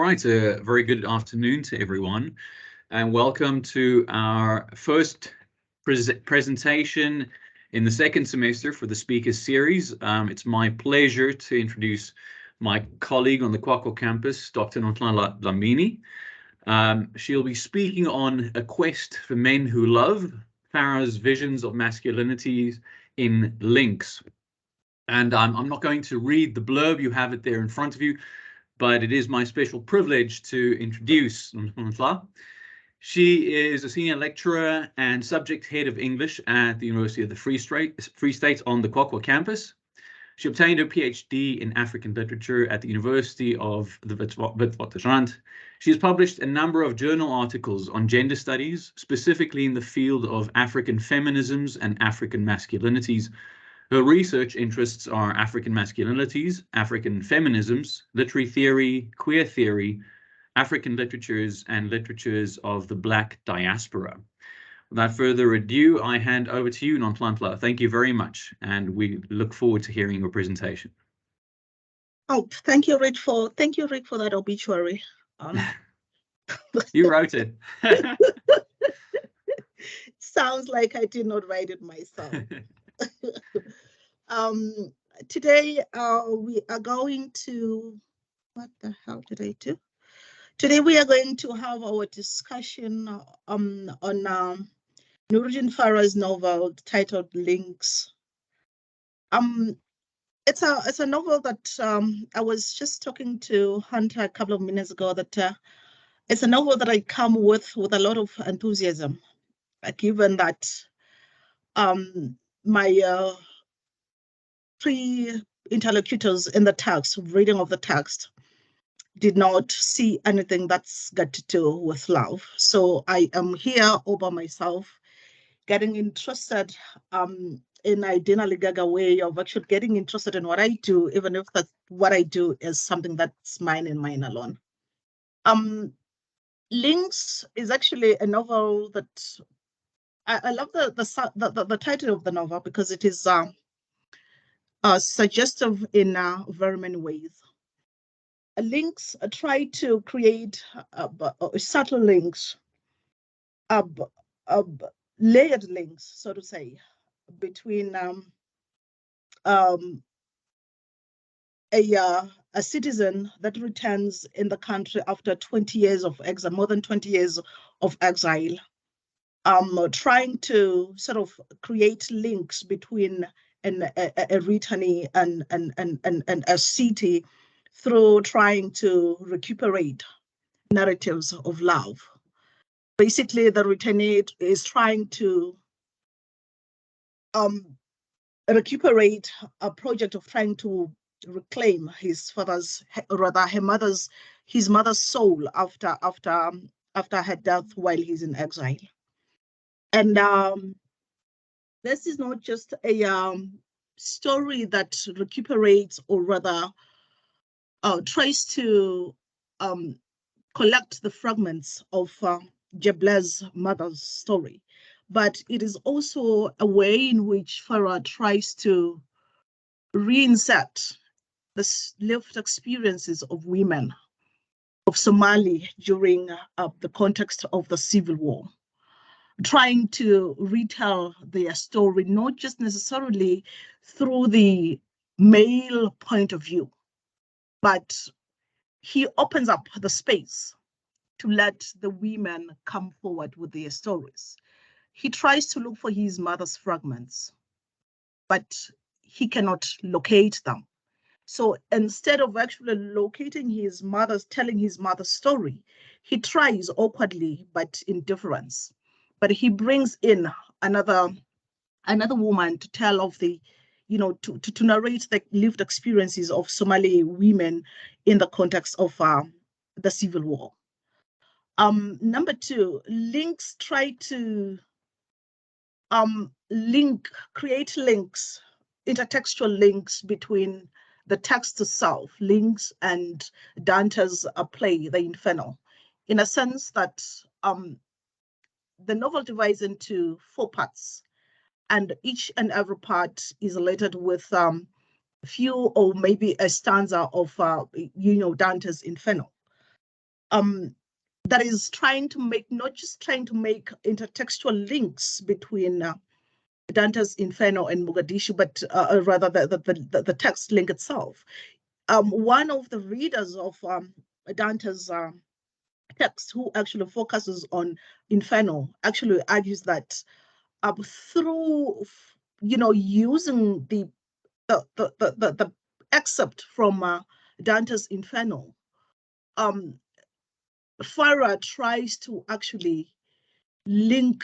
right, a very good afternoon to everyone, and welcome to our first presentation in the second semester for the Speakers Series. It's my pleasure to introduce my colleague on the Kwakwa campus, Dr. Dlamini. She'll be speaking on A Quest for Men Who Love, Farah's Visions of Masculinities in Links. And I'm not going to read the blurb, you have it there in front of you, but it is my special privilege to introduce Ntla. She is a senior lecturer and subject head of English at the University of the Free State on the Kwakwa campus. She obtained her PhD in African literature at the University of the Witwatersrand. She has published a number of journal articles on gender studies, specifically in the field of African feminisms and African masculinities. Her research interests are African masculinities, African feminisms, literary theory, queer theory, African literatures, and literatures of the Black diaspora. Without further ado, I hand over to you, Ntla. Thank you very much, and we look forward to hearing your presentation. Oh, thank you, Rick, for that obituary. You wrote it. Sounds like I did not write it myself. Today we are going to, what the hell did I do? Today we are going to have our discussion on Nuruddin Farah's novel titled Links. It's a novel that I was just talking to Hunter a couple of minutes ago, that it's a novel that I come with a lot of enthusiasm, given that my three interlocutors in the text, reading of the text, did not see anything that's got to do with love. So I am here all by myself, getting interested in a Dina Ligaga way of actually getting interested in what I do, even if that what I do is something that's mine and mine alone. Links is actually a novel that I love the title of the novel because it is suggestive in very many ways. Links try to create subtle links, layered links, so to say, between a citizen that returns in the country after 20 years of exile, more than 20 years of exile, trying to sort of create links between a returnee and a city through trying to recuperate narratives of love. Basically, the returnee is trying to recuperate a project of trying to reclaim his father's, or rather his mother's soul after her death while he's in exile. And this is not just a story that recuperates, or rather tries to collect the fragments of Jeble's mother's story, but it is also a way in which Farah tries to reinsert the lived experiences of women of Somali during the context of the civil war, trying to retell their story, not just necessarily through the male point of view, but he opens up the space to let the women come forward with their stories. He tries to look for his mother's fragments, but he cannot locate them. So instead of actually locating his mother's, telling his mother's story, he tries awkwardly, but in difference. But he brings in another woman to tell of the, to narrate the lived experiences of Somali women in the context of the civil war. Number two, links try to create links, intertextual links between the text itself, links, and Dante's play, The Inferno, in a sense that the novel divides into 4 parts, and each and every part is related with a few or maybe a stanza of Dante's Inferno. that is trying to make, not just trying to make intertextual links between Dante's Inferno and Mogadishu, but rather the text link itself. One of the readers of Dante's text, who actually focuses on Inferno, actually argues that through using the excerpt from Dante's Inferno, Farah tries to actually link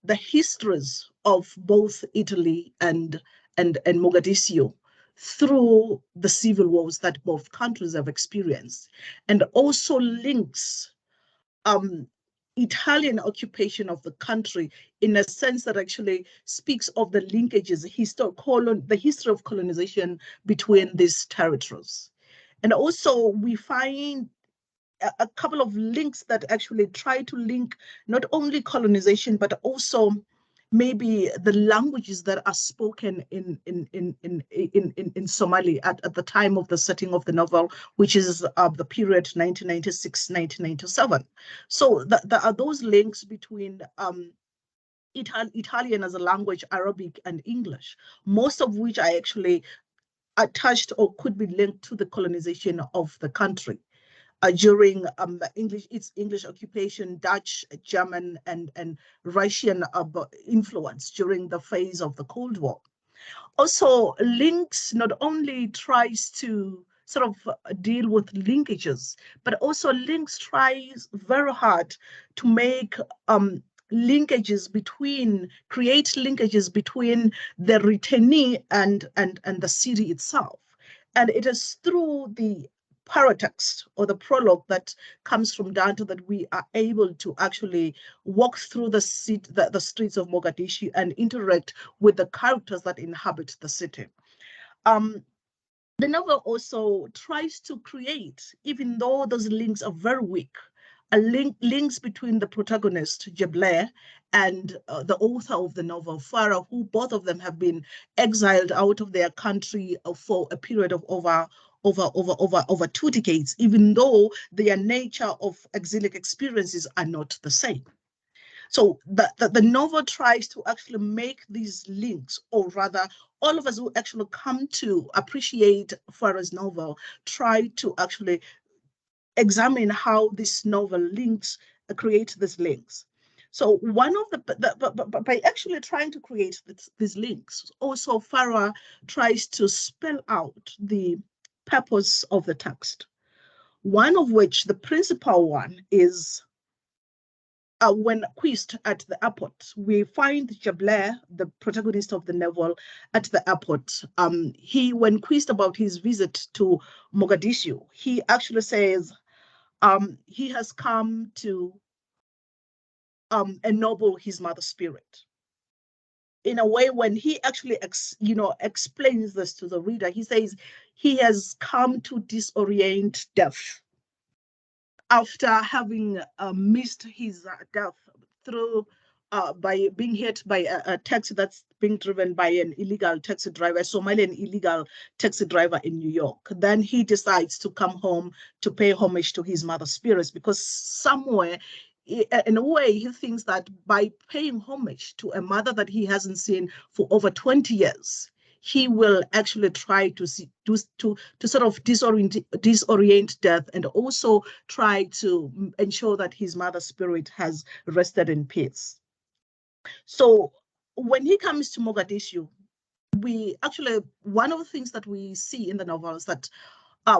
the histories of both Italy and Mogadishu through the civil wars that both countries have experienced, and also links Italian occupation of the country in a sense that actually speaks of the linkages, the history of colonization between these territories. And also we find a couple of links that actually try to link not only colonization, but also maybe the languages that are spoken in Somali at the time of the setting of the novel, which is the period 1996-1997. So there are those links between Italian as a language, Arabic, and English, most of which are actually attached or could be linked to the colonization of the country. During its English occupation, Dutch, German, and Russian influence during the phase of the Cold War. Also, links not only tries to sort of deal with linkages, but also links tries very hard to make create linkages between the returnee and the city itself. And it is through the paratext or the prologue that comes from Dante that we are able to actually walk through the streets of Mogadishu and interact with the characters that inhabit the city. The novel also tries to create, even though those links are very weak, links between the protagonist, Barre, and the author of the novel, Farah, who both of them have been exiled out of their country for a period of over 2 decades, even though their nature of exilic experiences are not the same. So the novel tries to actually make these links, or rather, all of us who actually come to appreciate Farah's novel try to actually examine how this novel create these links. So one of by actually trying to create these links, also Farah tries to spell out the purpose of the text. One of which, the principal one, is when quizzed at the airport. We find Barre, the protagonist of the novel, at the airport. When quizzed about his visit to Mogadishu, he actually says he has come to ennoble his mother's spirit. In a way, when he actually explains this to the reader, he says he has come to disorient death after having missed his death through by being hit by a taxi that's being driven by an illegal taxi driver, a Somalian illegal taxi driver in New York. Then he decides to come home to pay homage to his mother's spirits, because somewhere, in a way, he thinks that by paying homage to a mother that he hasn't seen for over 20 years, he will actually try to sort of disorient death, and also try to ensure that his mother's spirit has rested in peace. So when he comes to Mogadishu, one of the things that we see in the novel is that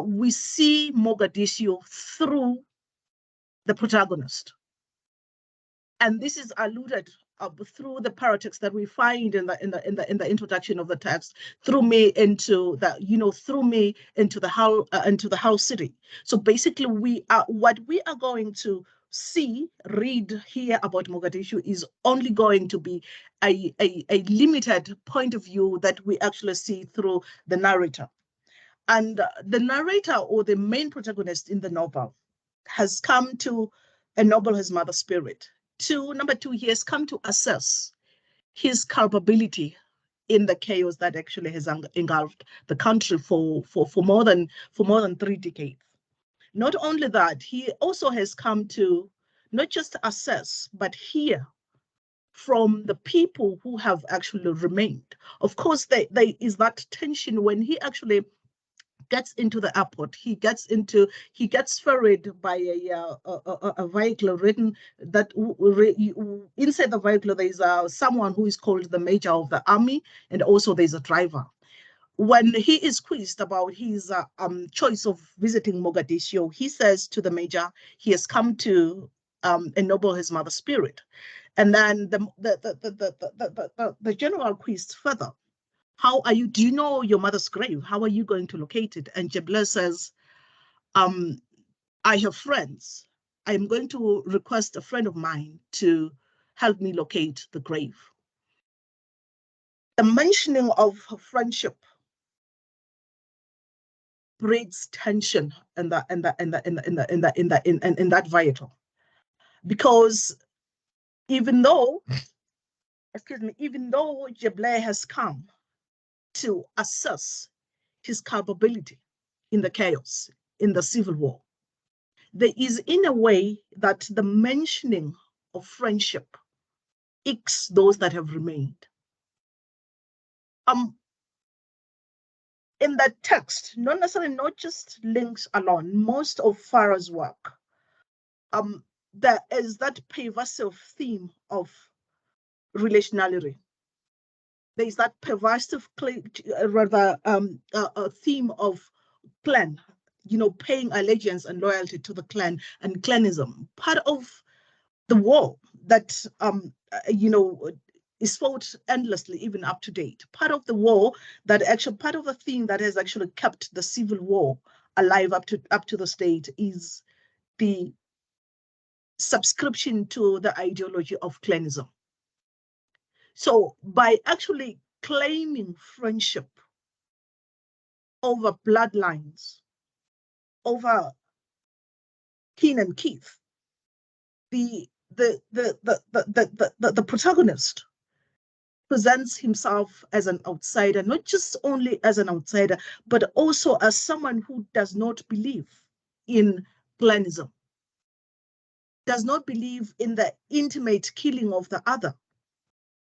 we see Mogadishu through the protagonist. And this is alluded through the paratext that we find in the introduction of the text, through me into the whole city. So basically, what we are going to read here about Mogadishu is only going to be a limited point of view that we actually see through the narrator. And the narrator, or the main protagonist in the novel, has come to ennoble his mother's spirit. Number two, he has come to assess his culpability in the chaos that actually has engulfed the country for more than 3 decades. Not only that, he also has come to not just assess, but hear from the people who have actually remained. Of course, there is that tension when he actually gets into the airport. He gets ferried by a vehicle written that inside the vehicle there is someone who is called the major of the army, and also there's a driver. When he is quizzed about his choice of visiting Mogadishu, he says to the major he has come to ennoble his mother's spirit. And then the general quizzed further. Do you know your mother's grave? How are you going to locate it? And Jebler says, I have friends. I'm going to request a friend of mine to help me locate the grave. The mentioning of friendship breeds tension in that vital, because even though Jebler has come to assess his culpability in the chaos, in the civil war, there is, in a way, that the mentioning of friendship icks those that have remained. In that text, not necessarily not just links alone, most of Farah's work, there is that pervasive theme of relationality. There is that pervasive theme of clan, paying allegiance and loyalty to the clan and clanism. Part of the war that is fought endlessly, even up to date. Part of the war part of the thing that has actually kept the civil war alive up to the state is the subscription to the ideology of clanism. So by actually claiming friendship over bloodlines, over kin and kith, the protagonist presents himself as an outsider, not just only as an outsider, but also as someone who does not believe in clanism, does not believe in the intimate killing of the other.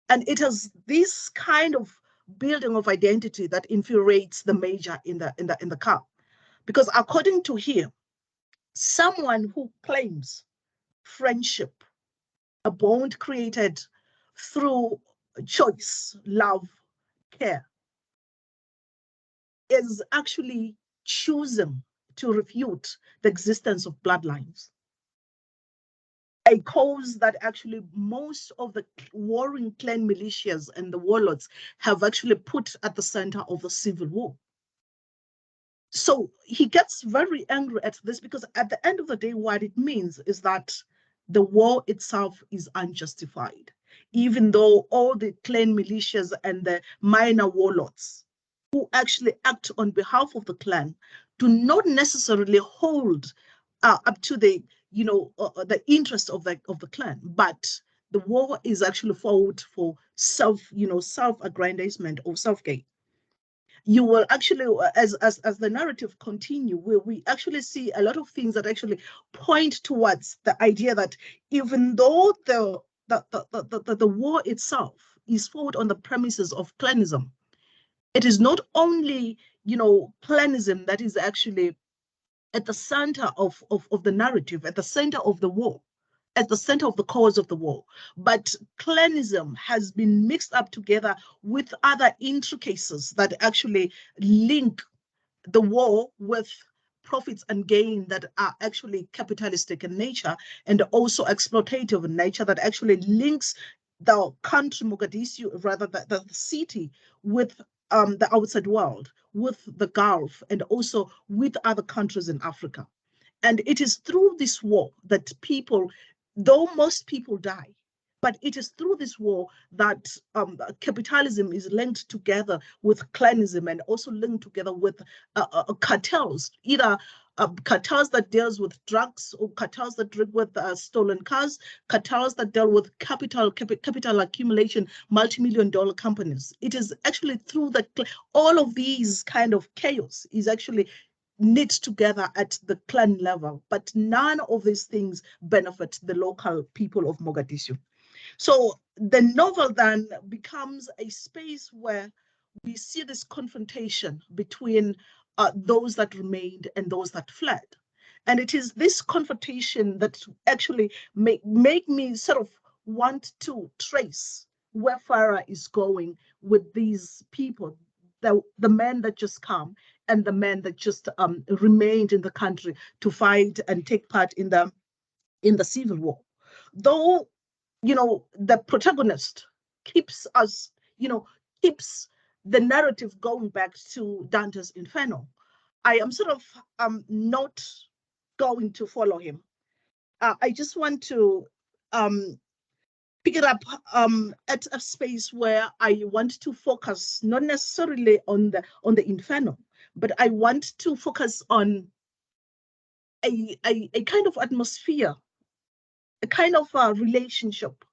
And it is this kind of building of identity that infuriates the major in the car. Because according to him, someone who claims friendship, a bond created through choice, love, care, is actually choosing to refute the existence of bloodlines, a cause that actually most of the warring clan militias and the warlords have actually put at the center of the civil war. So he gets very angry at this, because at the end of the day, what it means is that the war itself is unjustified, even though all the clan militias and the minor warlords who actually act on behalf of the clan do not necessarily hold up to the interest of the clan, but the war is actually fought for self-aggrandizement or self-gain. You will actually, as the narrative continue, we actually see a lot of things that actually point towards the idea that even though the war itself is fought on the premises of clanism, it is not only clanism that is actually at the center of the narrative, at the center of the war, at the center of the cause of the war, but clanism has been mixed up together with other intricacies that actually link the war with profits and gain that are actually capitalistic in nature and also exploitative in nature, that actually links the country Mogadishu, rather the city, with the outside world, with the Gulf, and also with other countries in Africa. And it is through this war that people, though most people die, but it is through this war that capitalism is linked together with clanism, and also linked together with cartels, either cartels that deals with drugs, or cartels that deal with stolen cars, cartels that deal with capital accumulation, multi-million-dollar companies. It is actually through all of these kind of chaos is actually knit together at the clan level, but none of these things benefit the local people of Mogadishu. So the novel then becomes a space where we see this confrontation between those that remained and those that fled. And it is this confrontation that actually make me sort of want to trace where Farah is going with these people, the men that just come and the men that just remained in the country to fight and take part in the civil war. Though, the protagonist keeps us, keeps the narrative going back to Dante's Inferno. I am sort of not going to follow him. I just want to pick it up at a space where I want to focus not necessarily on the Inferno, but I want to focus on a kind of atmosphere, a kind of relationship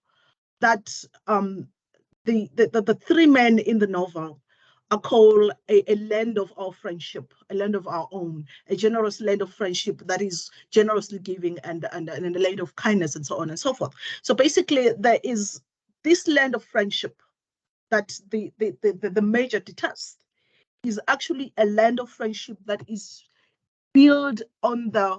that the three men in the novel are called a land of our friendship, a land of our own, a generous land of friendship that is generously giving and a land of kindness and so on and so forth. So basically, there is this land of friendship that the major detests is actually a land of friendship that is built on the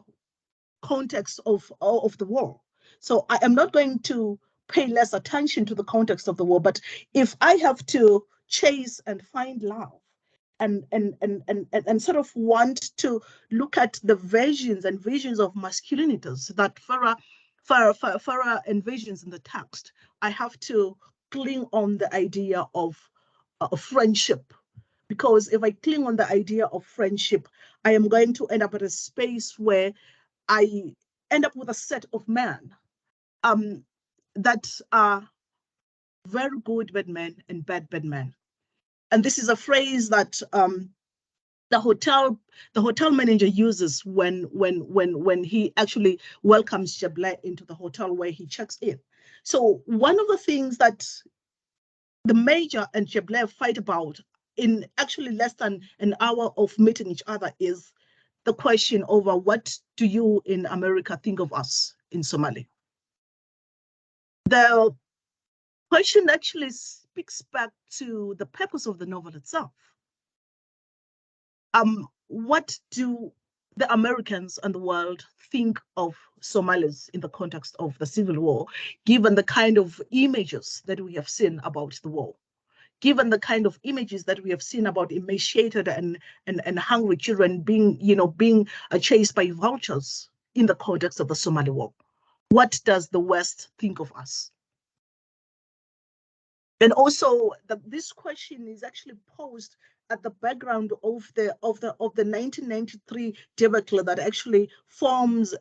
context of the war. So I am not going to pay less attention to the context of the war, but if I have to chase and find love and sort of want to look at the visions and visions of masculinities that Farah envisions in the text, I have to cling on the idea of friendship. Because if I cling on the idea of friendship, I am going to end up at a space where I end up with a set of men that are very good bad men and bad men. And this is a phrase that the hotel manager uses when he actually welcomes Jebla into the hotel where he checks in. So one of the things that the major and Jebla fight about in actually less than an hour of meeting each other is the question over what do you in America think of us in Somali? The question actually speaks back to the purpose of the novel itself. What do the Americans and the world think of Somalis in the context of the civil war, given the kind of images that we have seen about the war? Given the kind of images that we have seen about emaciated and hungry children being chased by vultures in the context of the Somali war, what does the West think of us? And also, this question is actually posed at the background of the 1993 debacle that actually forms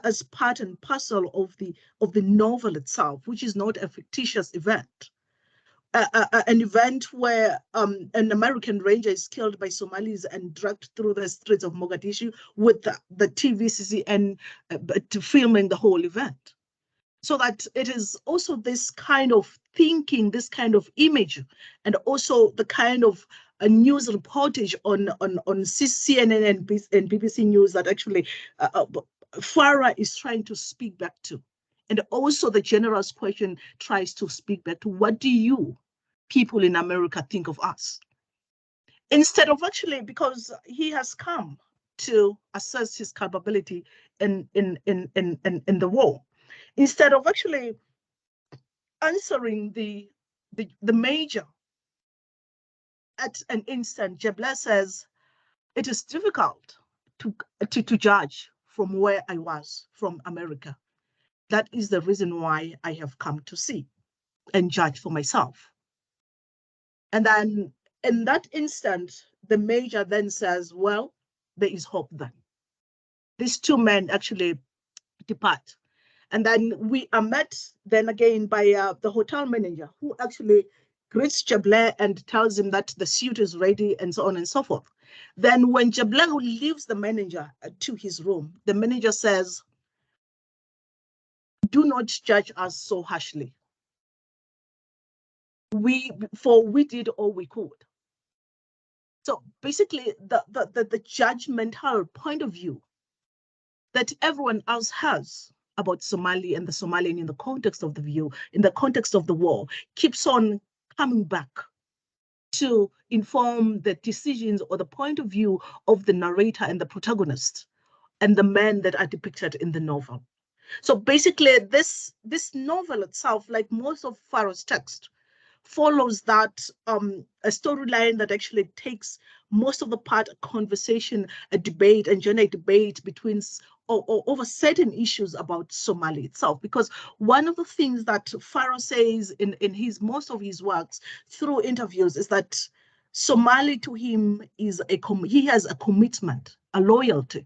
as part and parcel of the novel itself, which is not a fictitious event. An event where an American ranger is killed by Somalis and dragged through the streets of Mogadishu with the TVCC and filming the whole event. So that it is also this kind of thinking, this kind of image, and also the kind of a news reportage on CNN and BBC News that actually Farah is trying to speak back to. And also the general's question tries to speak back to, what do you people in America think of us? Instead of actually, because he has come to assess his capability in the war, instead of actually answering the major at an instant, Jebla says, it is difficult to judge from where I was, from America. That is the reason why I have come to see and judge for myself. And then in that instant, the major then says, well, there is hope then. These two men actually depart. And then we are met then again by the hotel manager, who actually greets Jebla and tells him that the suit is ready and so on and so forth. Then when Jebla leaves the manager to his room, the manager says, do not judge us so harshly. We did all we could. So basically, the judgmental point of view that everyone else has about Somali and the Somalian in the context of the view, in the context of the war, keeps on coming back to inform the decisions or the point of view of the narrator and the protagonist and the men that are depicted in the novel. So basically, this novel itself, like most of Farah's text, follows that a storyline that actually takes most of the part a conversation, a debate, and generate debate between or over certain issues about Somali itself. Because one of the things that Farah says in most of his works through interviews is that Somali to him is he has a commitment, a loyalty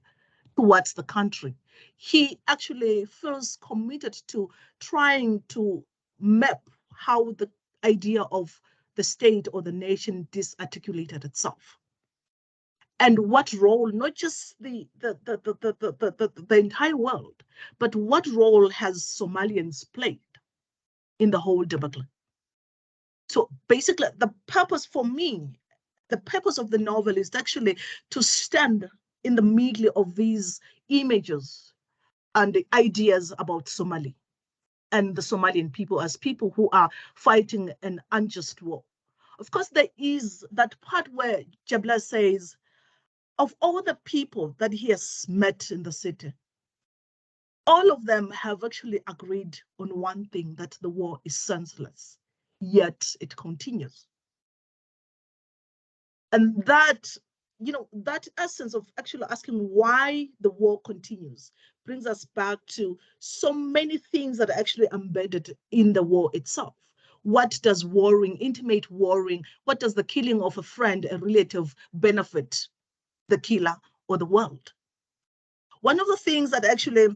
towards the country. He actually feels committed to trying to map how the idea of the state or the nation disarticulated itself. And what role, not just the entire world, but what role has Somalians played in the whole debacle? So basically, the purpose for me, the purpose of the novel is actually to stand in the middle of these images and the ideas about Somali and the Somalian people as people who are fighting an unjust war. Of course, there is that part where Jabla says, of all the people that he has met in the city, all of them have actually agreed on one thing, that the war is senseless, yet it continues. And that, that essence of actually asking why the war continues brings us back to so many things that are actually embedded in the war itself. What does warring, intimate warring, what does the killing of a friend, a relative benefit the killer or the world? One of the things that actually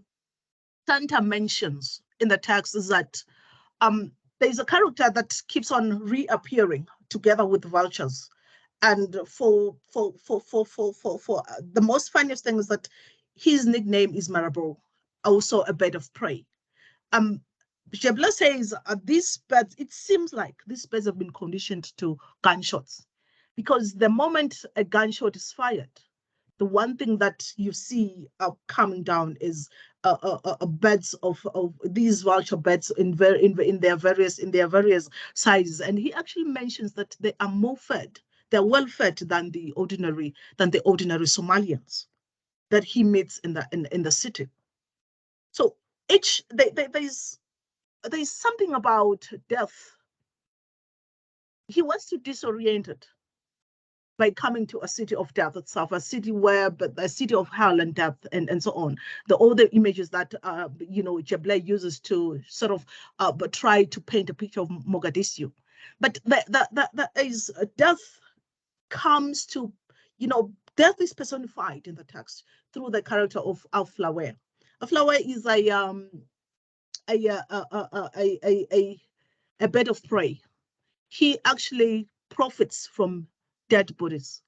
Santa mentions in the text is that there's a character that keeps on reappearing together with vultures. And for the most funniest thing is that his nickname is Marabou, also a bird of prey. Jebla says these birds, it seems like these birds have been conditioned to gunshots, because the moment a gunshot is fired, the one thing that you see coming down is beds of these vulture beds in their various sizes. And he actually mentions that they are more fed, they're well fed than the ordinary Somalians that he meets in the city. So there's something about death. He wants to disorient it by coming to a city of death itself, a city of hell and death and so on. All the images that Jeble uses to sort of try to paint a picture of Mogadishu. But that is death comes to, death is personified in the text through the character of Aflawe. Aflawe is a bird of prey. He actually profits from dead bodies.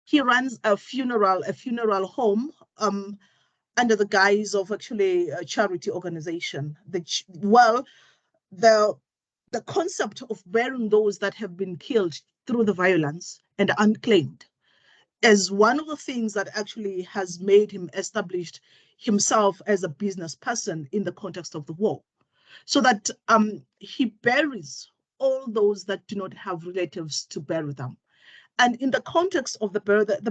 He runs a funeral home under the guise of actually a charity organization. The concept of burying those that have been killed through the violence and unclaimed is one of the things that actually has made him established himself as a business person in the context of the war, so that he buries all those that do not have relatives to bury them. And in the context of the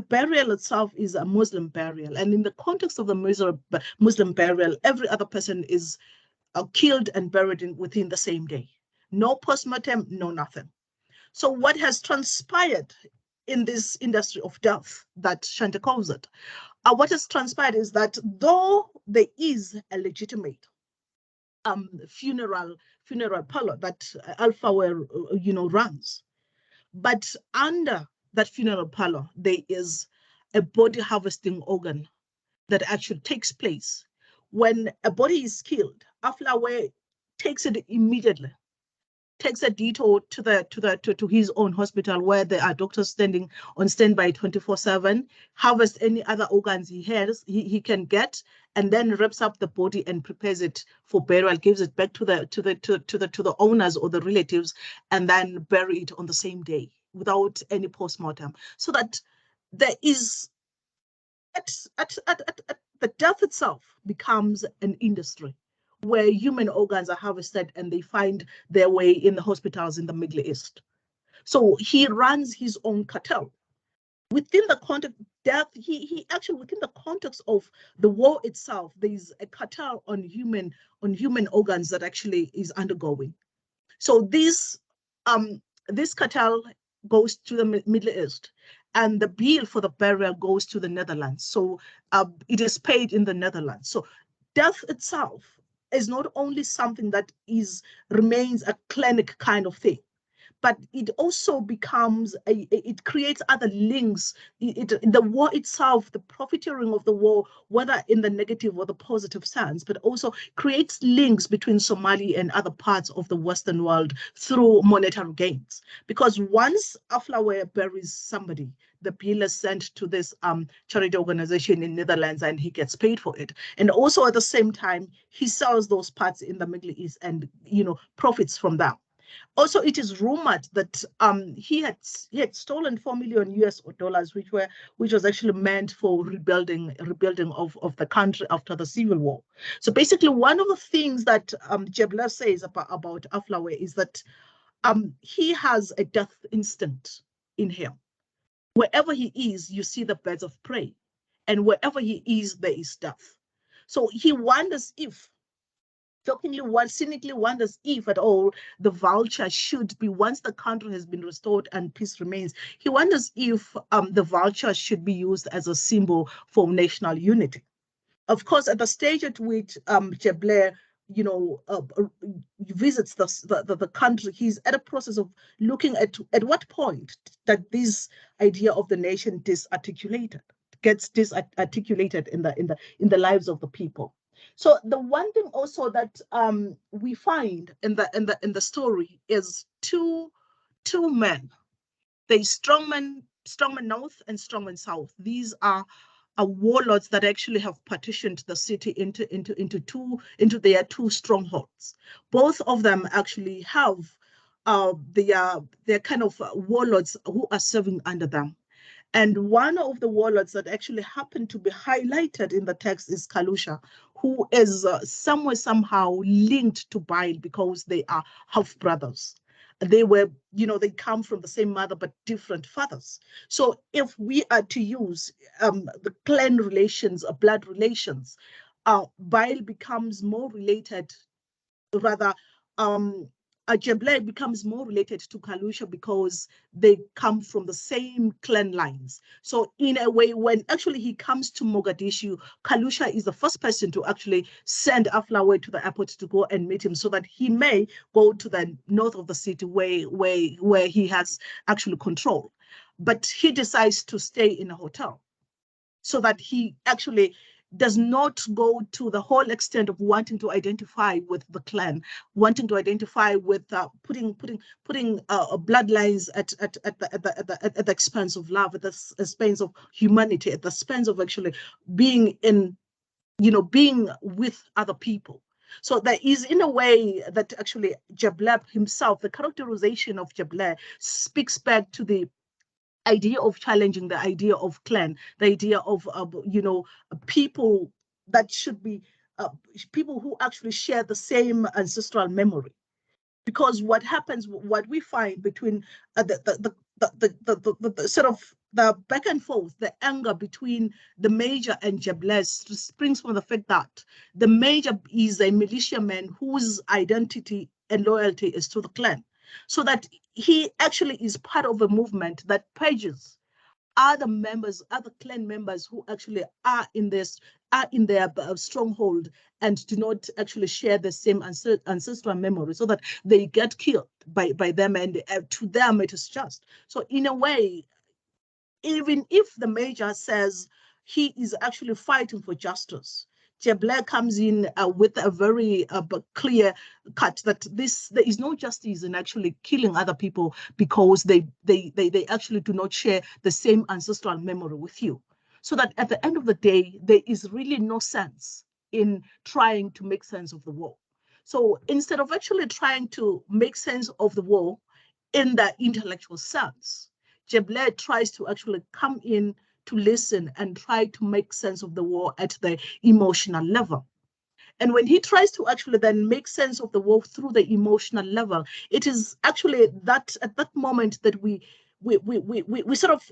burial itself is a Muslim burial. And in the context of the Muslim burial, every other person is killed and buried within the same day. No postmortem, no nothing. So what has transpired in this industry of death that Shanta calls it, what has transpired is that though there is a legitimate funeral parlor that Alpha runs, but under that funeral parlor, there is a body harvesting organ that actually takes place. When a body is killed, Aflawe takes it immediately, takes a detour to his own hospital where there are doctors standing on standby 24/7, harvests any other organs he can get, and then wraps up the body and prepares it for burial, gives it back to the owners or the relatives, and then bury it on the same day. without any postmortem, so that there is the death itself becomes an industry where human organs are harvested and they find their way in the hospitals in the Middle East. So he runs his own cartel. Within the context, he actually, within the context of the war itself, there is a cartel on human organs that actually is undergoing. So this cartel goes to the Middle East, and the bill for the burial goes to the Netherlands. So it is paid in the Netherlands. So death itself is not only something that remains a clinic kind of thing, but it also becomes it creates other links. The war itself, the profiteering of the war, whether in the negative or the positive sense, but also creates links between Somali and other parts of the Western world through monetary gains. Because once Aflawe buries somebody, the bill is sent to this charity organization in Netherlands and he gets paid for it. And also at the same time, he sells those parts in the Middle East and profits from that. Also, it is rumored that he had stolen $4 million US, which was actually meant for rebuilding of the country after the civil war. So basically, one of the things that Jebler says about Aflawe is that he has a death instinct in him. Wherever he is, you see the birds of prey, and wherever he is, there is death. So he wonders if, cynically wonders if at all the vulture should be, once the country has been restored and peace remains, he wonders if the vulture should be used as a symbol for national unity. Of course, at the stage at which Jebler visits the country, he's at a process of looking at what point that this idea of the nation gets disarticulated in the lives of the people. So the one thing also that we find in the story is two men. There's strongman north and strongman south. These are warlords that actually have partitioned the city into their two strongholds. Both of them actually have their kind of warlords who are serving under them. And one of the warlords that actually happened to be highlighted in the text is Kalusha, who is somehow linked to Bail because they are half brothers. They they come from the same mother but different fathers. So if we are to use the clan relations, blood relations, Bail becomes more related, rather, Jebler becomes more related to Kalusha because they come from the same clan lines. So in a way, when actually he comes to Mogadishu, Kalusha is the first person to actually send Aflawe to the airport to go and meet him so that he may go to the north of the city where he has actually control. But he decides to stay in a hotel so that he actually does not go to the whole extent of wanting to identify with the clan, wanting to identify with putting bloodlines at the expense of love, at the expense of humanity, at the expense of actually being being with other people. So there is, in a way, that actually Jebler himself, the characterization of Jebler speaks back to the idea of challenging the idea of clan, the idea of people that should be people who actually share the same ancestral memory. Because what happens, what we find between the sort of the back and forth, the anger between the major and Jebler springs from the fact that the major is a militiaman whose identity and loyalty is to the clan. So that he actually is part of a movement that purges other clan members who actually are in their stronghold and do not actually share the same ancestral memory, so that they get killed by them, and to them it is just. So in a way, even if the major says he is actually fighting for justice, Jebler comes in with a very clear cut that there is no justice in actually killing other people because they actually do not share the same ancestral memory with you. So that at the end of the day, there is really no sense in trying to make sense of the war. So instead of actually trying to make sense of the war, in the intellectual sense. Jeble tries to actually come in to listen and try to make sense of the war at the emotional level. And when he tries to actually then make sense of the war through the emotional level, it is actually that at that moment that we sort of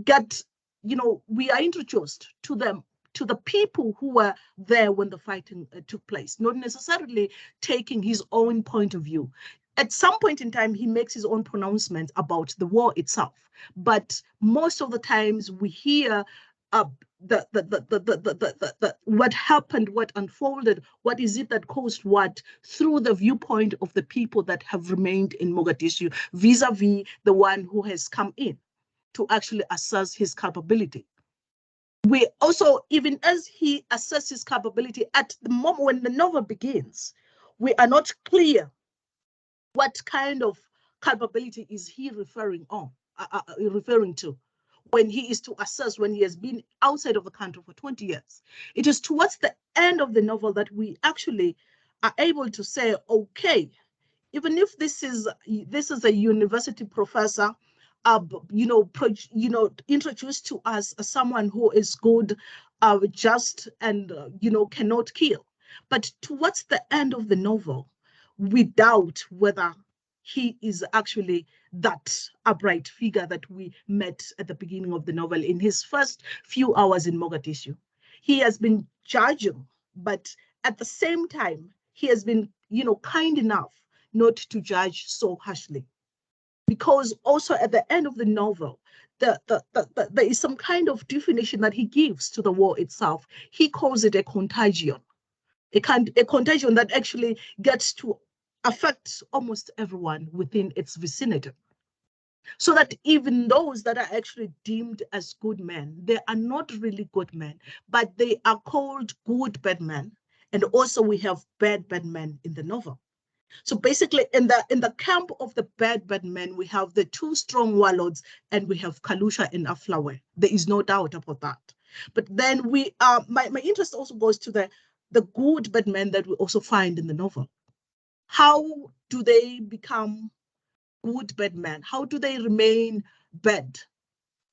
get, we are introduced to them, to the people who were there when the fighting took place, not necessarily taking his own point of view. At some point in time, he makes his own pronouncements about the war itself, but most of the times we hear what happened, what unfolded, what is it that caused what, through the viewpoint of the people that have remained in Mogadishu, vis-a-vis the one who has come in to actually assess his capability. We also, even as he assesses his capability, at the moment when the novel begins, we are not clear what kind of capability is he referring to when he is to assess, when he has been outside of the country for 20 years. It is towards the end of the novel that we actually are able to say, okay, even if this is a university professor, introduced to us as someone who is good, just, and cannot kill. But towards the end of the novel, we doubt whether he is actually that upright figure that we met at the beginning of the novel in his first few hours in Mogadishu. He has been judging, but at the same time, he has been, kind enough not to judge so harshly. Because also at the end of the novel, there is some kind of definition that he gives to the war itself. He calls it a contagion, a contagion that actually gets to affect almost everyone within its vicinity. So that even those that are actually deemed as good men, they are not really good men, but they are called good bad men. And also we have bad men in the novel. So basically, in the camp of the bad men, we have the two strong warlords, and we have Kalusha and Aflawe. There is no doubt about that. But then we my interest also goes to the good bad men that we also find in the novel. How do they become good bad men? How do they remain bad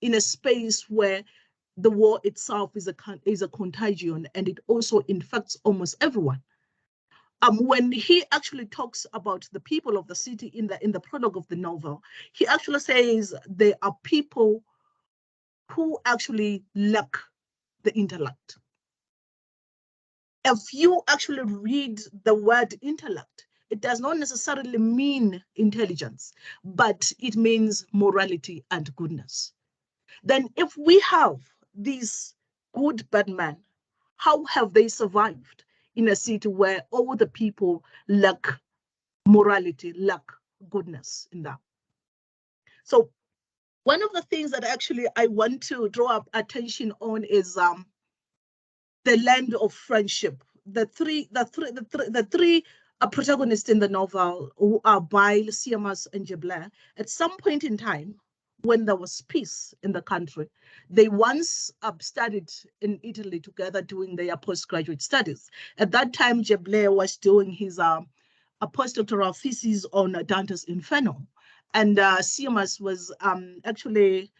in a space where the war itself is a contagion, and it also infects almost everyone? When he actually talks about the people of the city in the prologue of the novel, he actually says there are people who actually lack the intellect. If you actually read the word intellect, it does not necessarily mean intelligence, but it means morality and goodness. Then if we have these good bad men, how have they survived in a city where all the people lack morality, lack goodness in them? So one of the things that actually I want to draw up attention on is the land of friendship. The three protagonists in the novel, who are Barre, Siamas, and Jeble, at some point in time, when there was peace in the country, they once studied in Italy together doing their postgraduate studies. At that time, Jeble was doing his postdoctoral thesis on Dante's Inferno, and Siamas was actually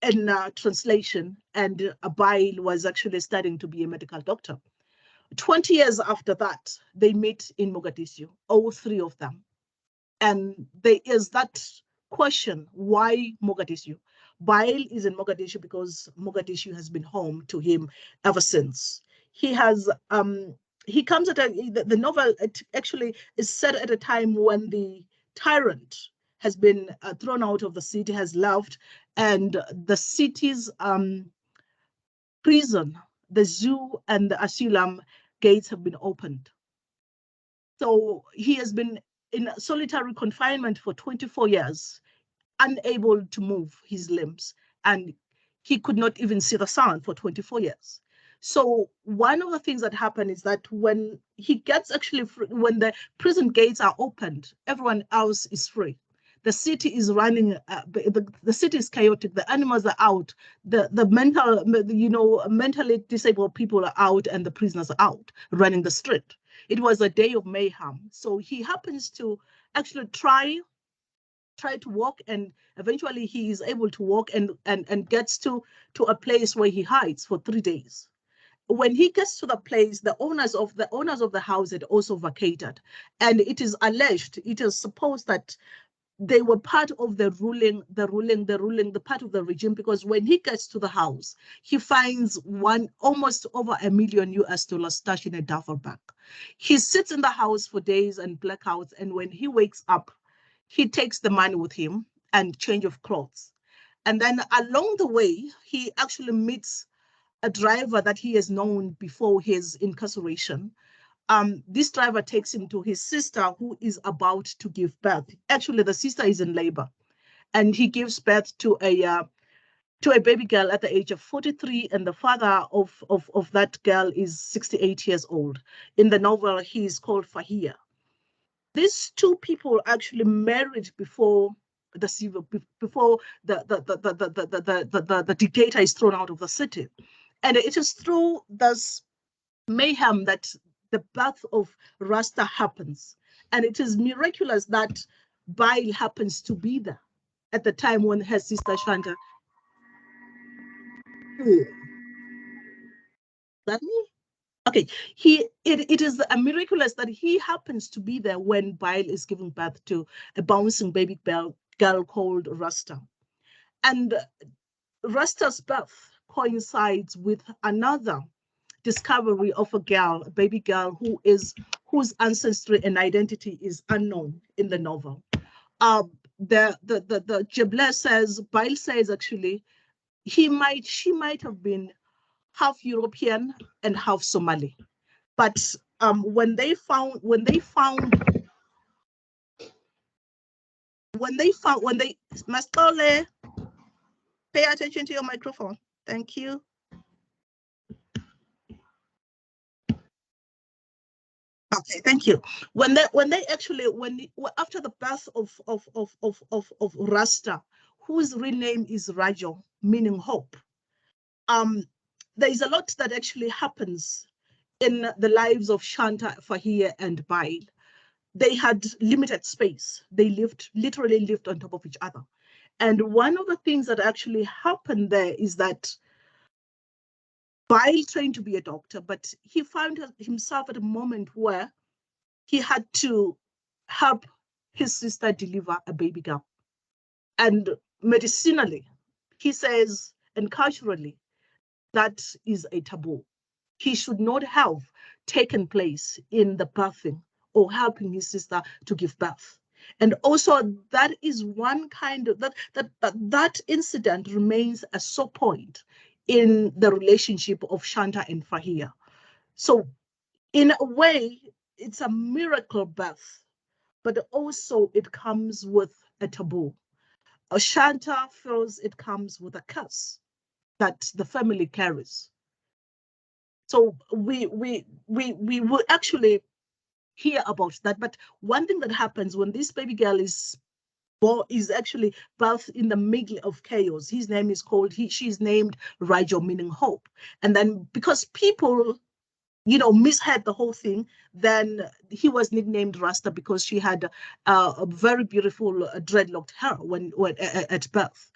in translation, and Barre was actually studying to be a medical doctor. 20 years after that, they meet in Mogadishu, all three of them. And there is that question, why Mogadishu? Barre is in Mogadishu because Mogadishu has been home to him ever since. He has, he comes at the novel actually is set at a time when the tyrant has been thrown out of the city, has left, and the city's prison, the zoo and the asylum gates have been opened. So he has been in solitary confinement for 24 years, unable to move his limbs, and he could not even see the sun for 24 years. So one of the things that happen is that when he gets actually free, when the prison gates are opened, everyone else is free. The city is running, the city is chaotic, the animals are out, the mentally disabled people are out, and the prisoners are out running the street. It was a day of mayhem. So he happens to actually try try to walk, and eventually he is able to walk and gets to a place where he hides for 3 days. When he gets to the place, the owners of the house had also vacated, and it is alleged, it is supposed that they were part of the part of the regime, because when he gets to the house, he finds almost over $1 million US stashed in a duffel bag. He sits in the house for days and blackouts, and when he wakes up, he takes the money with him and change of clothes. And then along the way, he actually meets a driver that he has known before his incarceration. This driver takes him to his sister, who is about to give birth. Actually, the sister is in labor, and he gives birth to a baby girl at the age of 43, and the father of that girl is 68 years old. In the novel, he is called Farah. These two people actually married before the dictator is thrown out of the city, and it is through this mayhem that the birth of Rasta happens. And it is miraculous that Barre happens to be there at the time when her sister Shanta. Is that me? Okay, it is a miraculous that he happens to be there when Barre is giving birth to a bouncing baby girl called Rasta. And Rasta's birth coincides with another discovery of a girl, a baby girl, whose ancestry and identity is unknown in the novel. The Jebler says, Barre says actually, she might have been half European and half Somali, but when they Mastole, pay attention to your microphone. Thank you. Okay, thank you. After the birth of Rasta, whose real name is Rajo, meaning hope, there is a lot that actually happens in the lives of Shanta, Farah, and Barre. They had limited space. They literally lived on top of each other. And one of the things that actually happened there is that Barre trained to be a doctor, but he found himself at a moment where he had to help his sister deliver a baby girl. And medicinally, he says, and culturally, that is a taboo. He should not have taken place in the birthing or helping his sister to give birth. And also, that is one kind of that incident remains a sore point in the relationship of Shanta and Farah. So, in a way, it's a miracle birth, but also it comes with a taboo. Shanta feels it comes with a curse that the family carries. So we will actually hear about that. But one thing that happens when this baby girl is actually birthed in the middle of chaos. She's named Rajo, meaning hope. And then because people misheard the whole thing, then he was nicknamed Rasta because she had a very beautiful dreadlocked hair when at birth.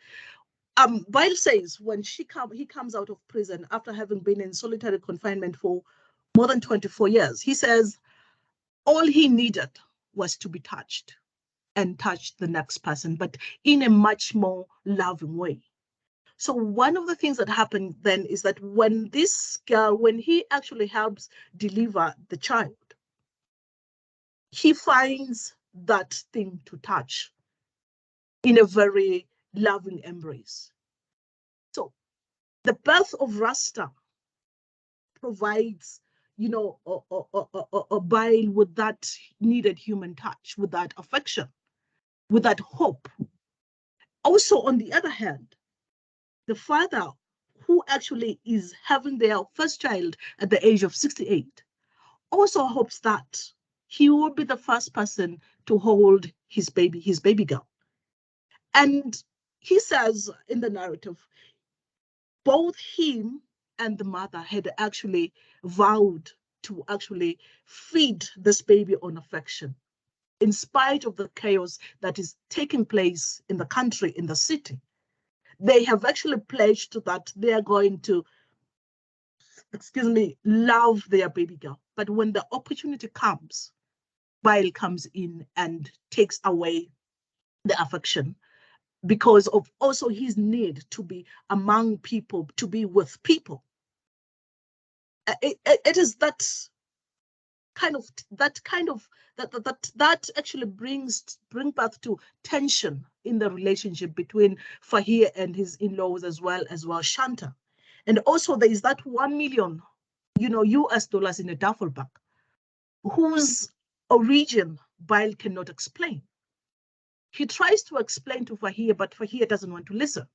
Barre says when he comes out of prison after having been in solitary confinement for more than 24 years, he says all he needed was to be touched and touch the next person, but in a much more loving way. So one of the things that happened then is that when he actually helps deliver the child, he finds that thing to touch in a very loving embrace. So the birth of Rasta provides, a Barre with that needed human touch, with that affection, with that hope. Also, on the other hand, the father who actually is having their first child at the age of 68 also hopes that he will be the first person to hold his baby girl. And he says in the narrative, both him and the mother had actually vowed to actually feed this baby on affection. in spite of the chaos that is taking place in the country, in the city. They have actually pledged that they are going to, love their baby girl. But when the opportunity comes, Barre comes in and takes away the affection because of also his need to be among people, to be with people. It is that actually brings birth to tension in the relationship between Fahir and his in-laws as well Shanta. And also there is that 1 million, US dollars in a duffel bag, whose origin Barre cannot explain. He tries to explain to Fahir, but Fahir doesn't want to listen.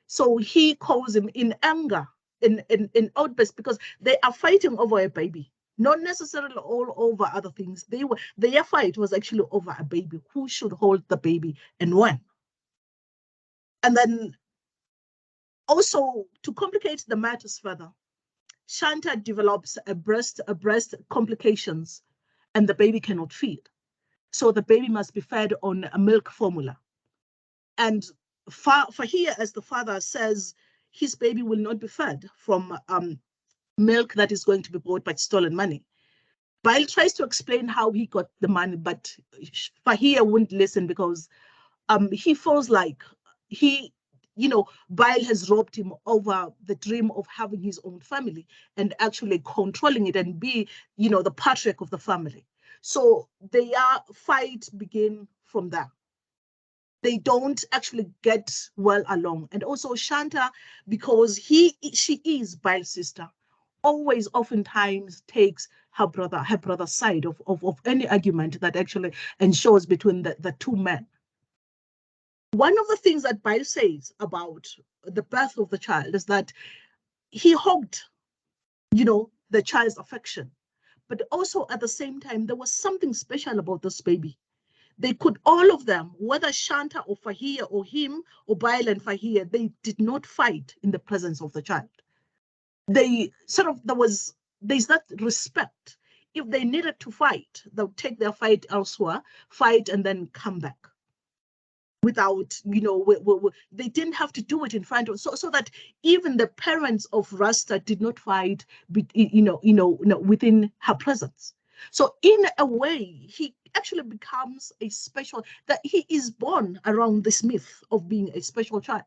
So he calls him in anger, in outburst, because they are fighting over a baby. Not necessarily all over other things. Their fight was actually over a baby. Who should hold the baby and when? And then also to complicate the matters further, Shanta develops a breast complications and the baby cannot feed. So the baby must be fed on a milk formula. And Fahir, as the father, says his baby will not be fed from milk that is going to be bought by stolen money. Barre tries to explain how he got the money, but Fahir wouldn't listen because he feels like Barre has robbed him over the dream of having his own family and actually controlling it and be, the patriarch of the family. So their fight begin from there. They don't actually get well along. And also Shanta, because she is Barre's sister, always oftentimes takes her brother's side of any argument that actually ensures between the two men. One of the things that Barre says about the birth of the child is that he hugged, the child's affection, but also at the same time, there was something special about this baby. They could, all of them, whether Shanta or Fahir or him or Barre and Fahir, they did not fight in the presence of the child. There's that respect. If they needed to fight, they'll take their fight elsewhere, fight and then come back. Without, they didn't have to do it in front of, so that even the parents of Rasta did not fight, within her presence. So in a way, he actually becomes a special, that he is born around this myth of being a special child.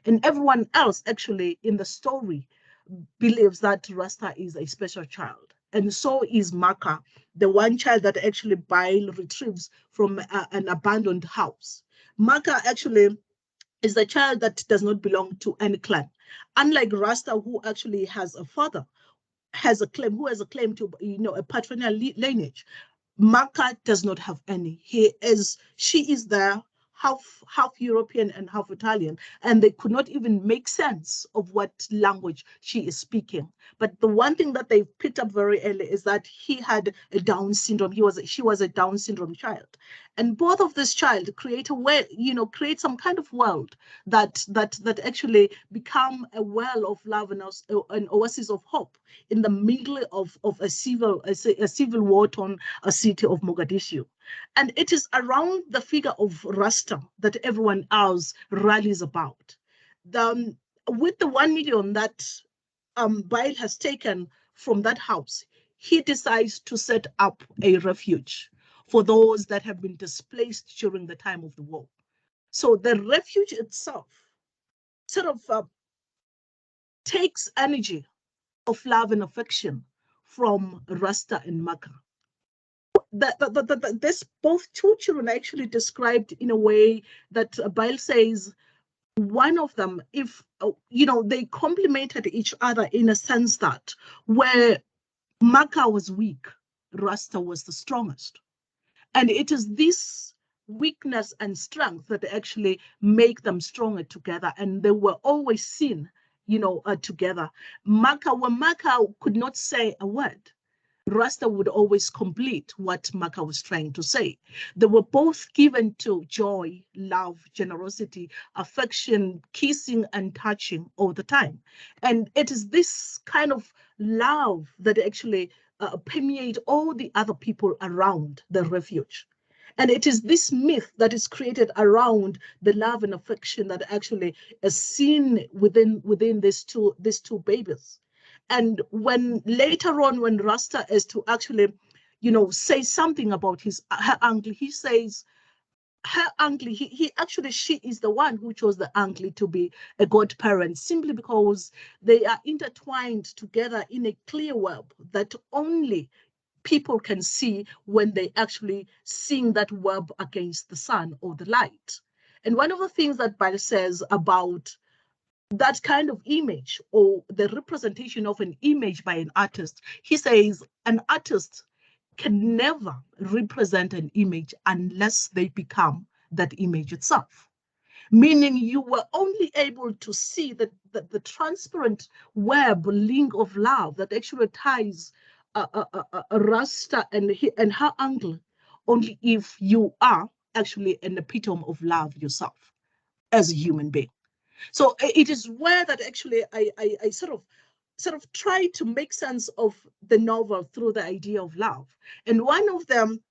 And everyone else actually in the story believes that Rasta is a special child. And so is Maka, the one child that actually Barre retrieves from an abandoned house. Maka actually is the child that does not belong to any clan. Unlike Rasta, who actually has a father, who has a claim to, a patrilineal lineage. Maka does not have any. She is there, half European and half Italian, and they could not even make sense of what language she is speaking. But the one thing that they picked up very early is that he had a Down syndrome. She was a Down syndrome child, and both of this child create create some kind of world that actually become a well of love and an oasis of hope in the middle of a civil war-torn city of Mogadishu. And it is around the figure of Rasta that everyone else rallies about. With the 1 million that Barre has taken from that house, he decides to set up a refuge for those that have been displaced during the time of the war. So the refuge itself sort of takes energy of love and affection from Rasta and Maka. This both two children are actually described in a way that Barre says one of them, if they complemented each other in a sense that where Maka was weak, Rasta was the strongest. And it is this weakness and strength that actually make them stronger together. And they were always seen, together. When Maka could not say a word, Rasta would always complete what Maka was trying to say. They were both given to joy, love, generosity, affection, kissing and touching all the time. And it is this kind of love that actually permeate all the other people around the refuge. And it is this myth that is created around the love and affection that actually is seen within these two babies. And when later on, when Rasta is to actually, say something about her uncle, he says her uncle, he actually, she is the one who chose the uncle to be a godparent, simply because they are intertwined together in a clear web that only people can see when they actually sing that web against the sun or the light. And one of the things that Barre says about that kind of image, or the representation of an image by an artist, he says an artist can never represent an image unless they become that image itself. Meaning you were only able to see the transparent web link of love that actually ties a Rasta and her uncle, only if you are actually an epitome of love yourself as a human being. So it is where that actually I sort of try to make sense of the novel through the idea of love. And one of them,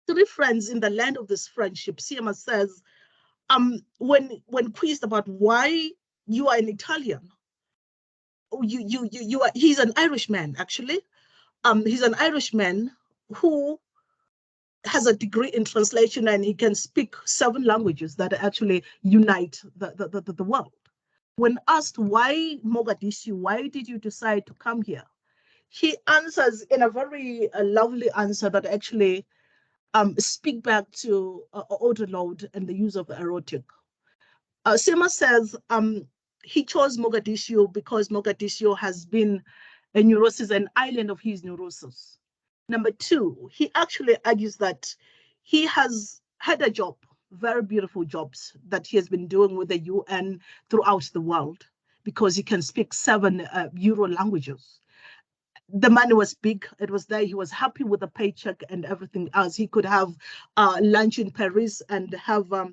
three friends in the land of this friendship, Siema says, when quizzed about why you are an Italian, you are, he's an Irishman actually. He's an Irishman who has a degree in translation, and he can speak 7 languages that actually unite the world. When asked why Mogadishu, why did you decide to come here? He answers in a very lovely answer that actually speak back to overload and the use of erotic. Sema says he chose Mogadishu because Mogadishu has been a neurosis, an island of his neurosis. Number 2, he actually argues that he has had a job, very beautiful jobs that he has been doing with the UN throughout the world, because he can speak 7 Euro languages. The money was big, it was there, he was happy with the paycheck and everything else. He could have lunch in Paris and have a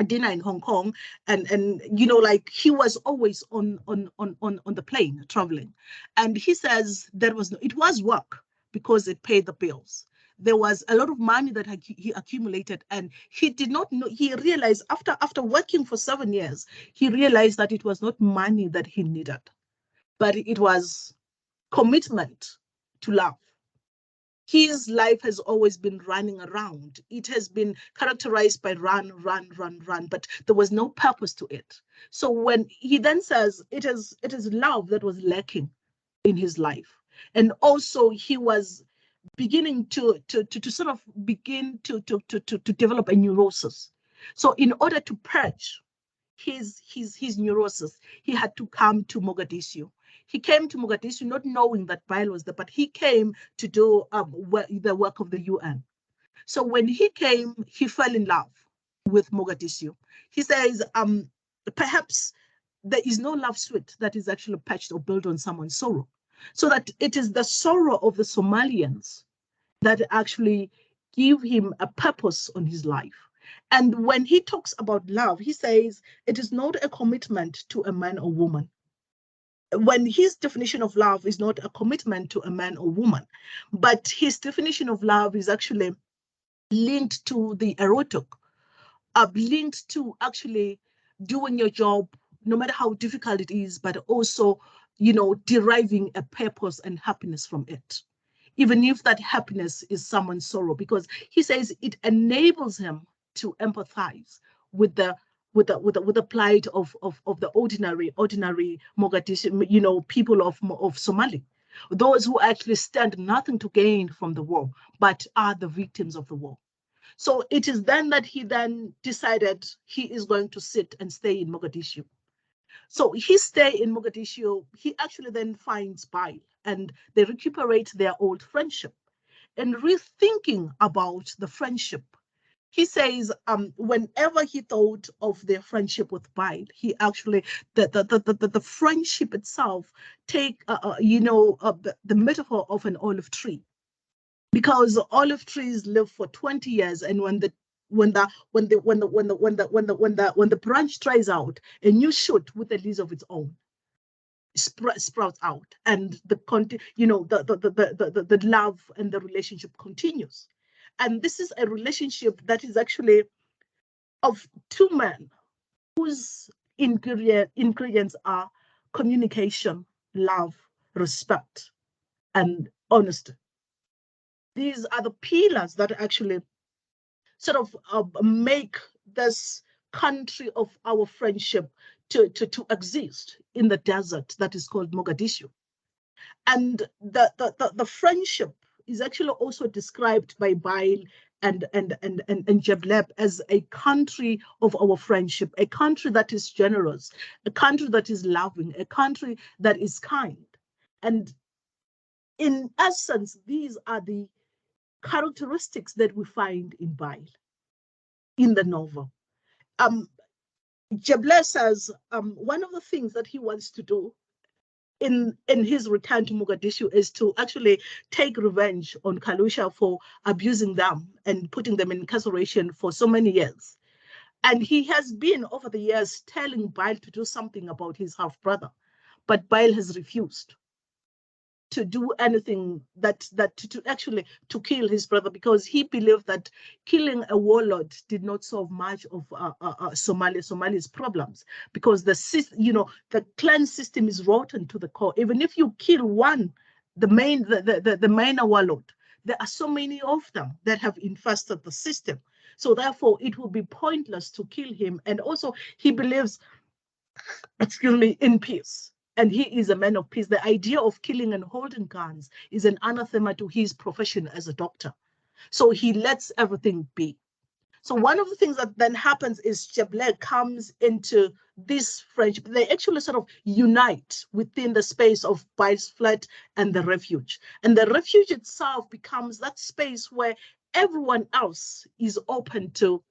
dinner in Hong Kong, and like he was always on the plane traveling. And he says it was work because it paid the bills. There was a lot of money that he accumulated, and he did not know. He realized after working for 7 years, he realized that it was not money that he needed, but it was commitment to love. His life has always been running around. It has been characterized by run, but there was no purpose to it. So when he then says it is love that was lacking in his life. And also he was beginning to sort of begin to develop a neurosis. So in order to purge his neurosis, he had to come to Mogadishu. He came to Mogadishu not knowing that Barre was there, but he came to do the work of the UN. So when he came, he fell in love with Mogadishu. He says, perhaps there is no love suite that is actually patched or built on someone's sorrow. So that it is the sorrow of the Somalians that actually give him a purpose on his life. And when he talks about love, he says it is not a commitment to a man or woman. When his definition of love is not a commitment to a man or woman, but his definition of love is actually linked to the erotic, linked to actually doing your job, no matter how difficult it is, but also, deriving a purpose and happiness from it, even if that happiness is someone's sorrow, because he says it enables him to empathize with the plight of the ordinary Mogadishu, people of Somali, those who actually stand nothing to gain from the war, but are the victims of the war. So it is then that he then decided he is going to sit and stay in Mogadishu. So his stay in Mogadishu, he actually then finds Barre, and they recuperate their old friendship. And rethinking about the friendship, he says whenever he thought of their friendship with Barre, he actually, the friendship itself take, the metaphor of an olive tree. Because olive trees live for 20 years, and when the branch dries out, a new shoot with a leaves of its own sprouts out, and the love and the relationship continues. And this is a relationship that is actually of two men whose ingredients are communication, love, respect, and honesty. These are the pillars that actually sort of make this country of our friendship to exist in the desert that is called Mogadishu. And the friendship is actually also described by Barre and Jebleb as a country of our friendship, a country that is generous, a country that is loving, a country that is kind. And in essence, these are the characteristics that we find in Barre, in the novel. Jebleb says one of the things that he wants to do in his return to Mogadishu is to actually take revenge on Kalusha for abusing them and putting them in incarceration for so many years. And he has been over the years telling Barre to do something about his half-brother, but Barre has refused to do anything that to actually to kill his brother, because he believed that killing a warlord did not solve much of Somali's problems, because the clan system is rotten to the core. Even if you kill one, the minor warlord, there are so many of them that have infested the system. So therefore, it will be pointless to kill him. And also, he believes, in peace. And he is a man of peace. The idea of killing and holding guns is an anathema to his profession as a doctor. So he lets everything be. So one of the things that then happens is Jebleb comes into this friendship. They actually sort of unite within the space of Barre's flat and the refuge. And the refuge itself becomes that space where everyone else is open to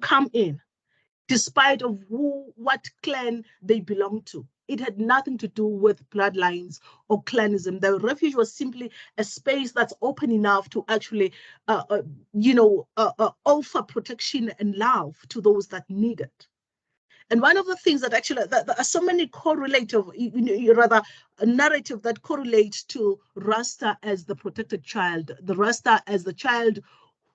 come in, despite of what clan they belong to. It had nothing to do with bloodlines or clanism. The refuge was simply a space that's open enough to actually, offer protection and love to those that need it. And one of the things that actually, there are so many correlative, rather a narrative that correlates to Rasta as the protected child, the Rasta as the child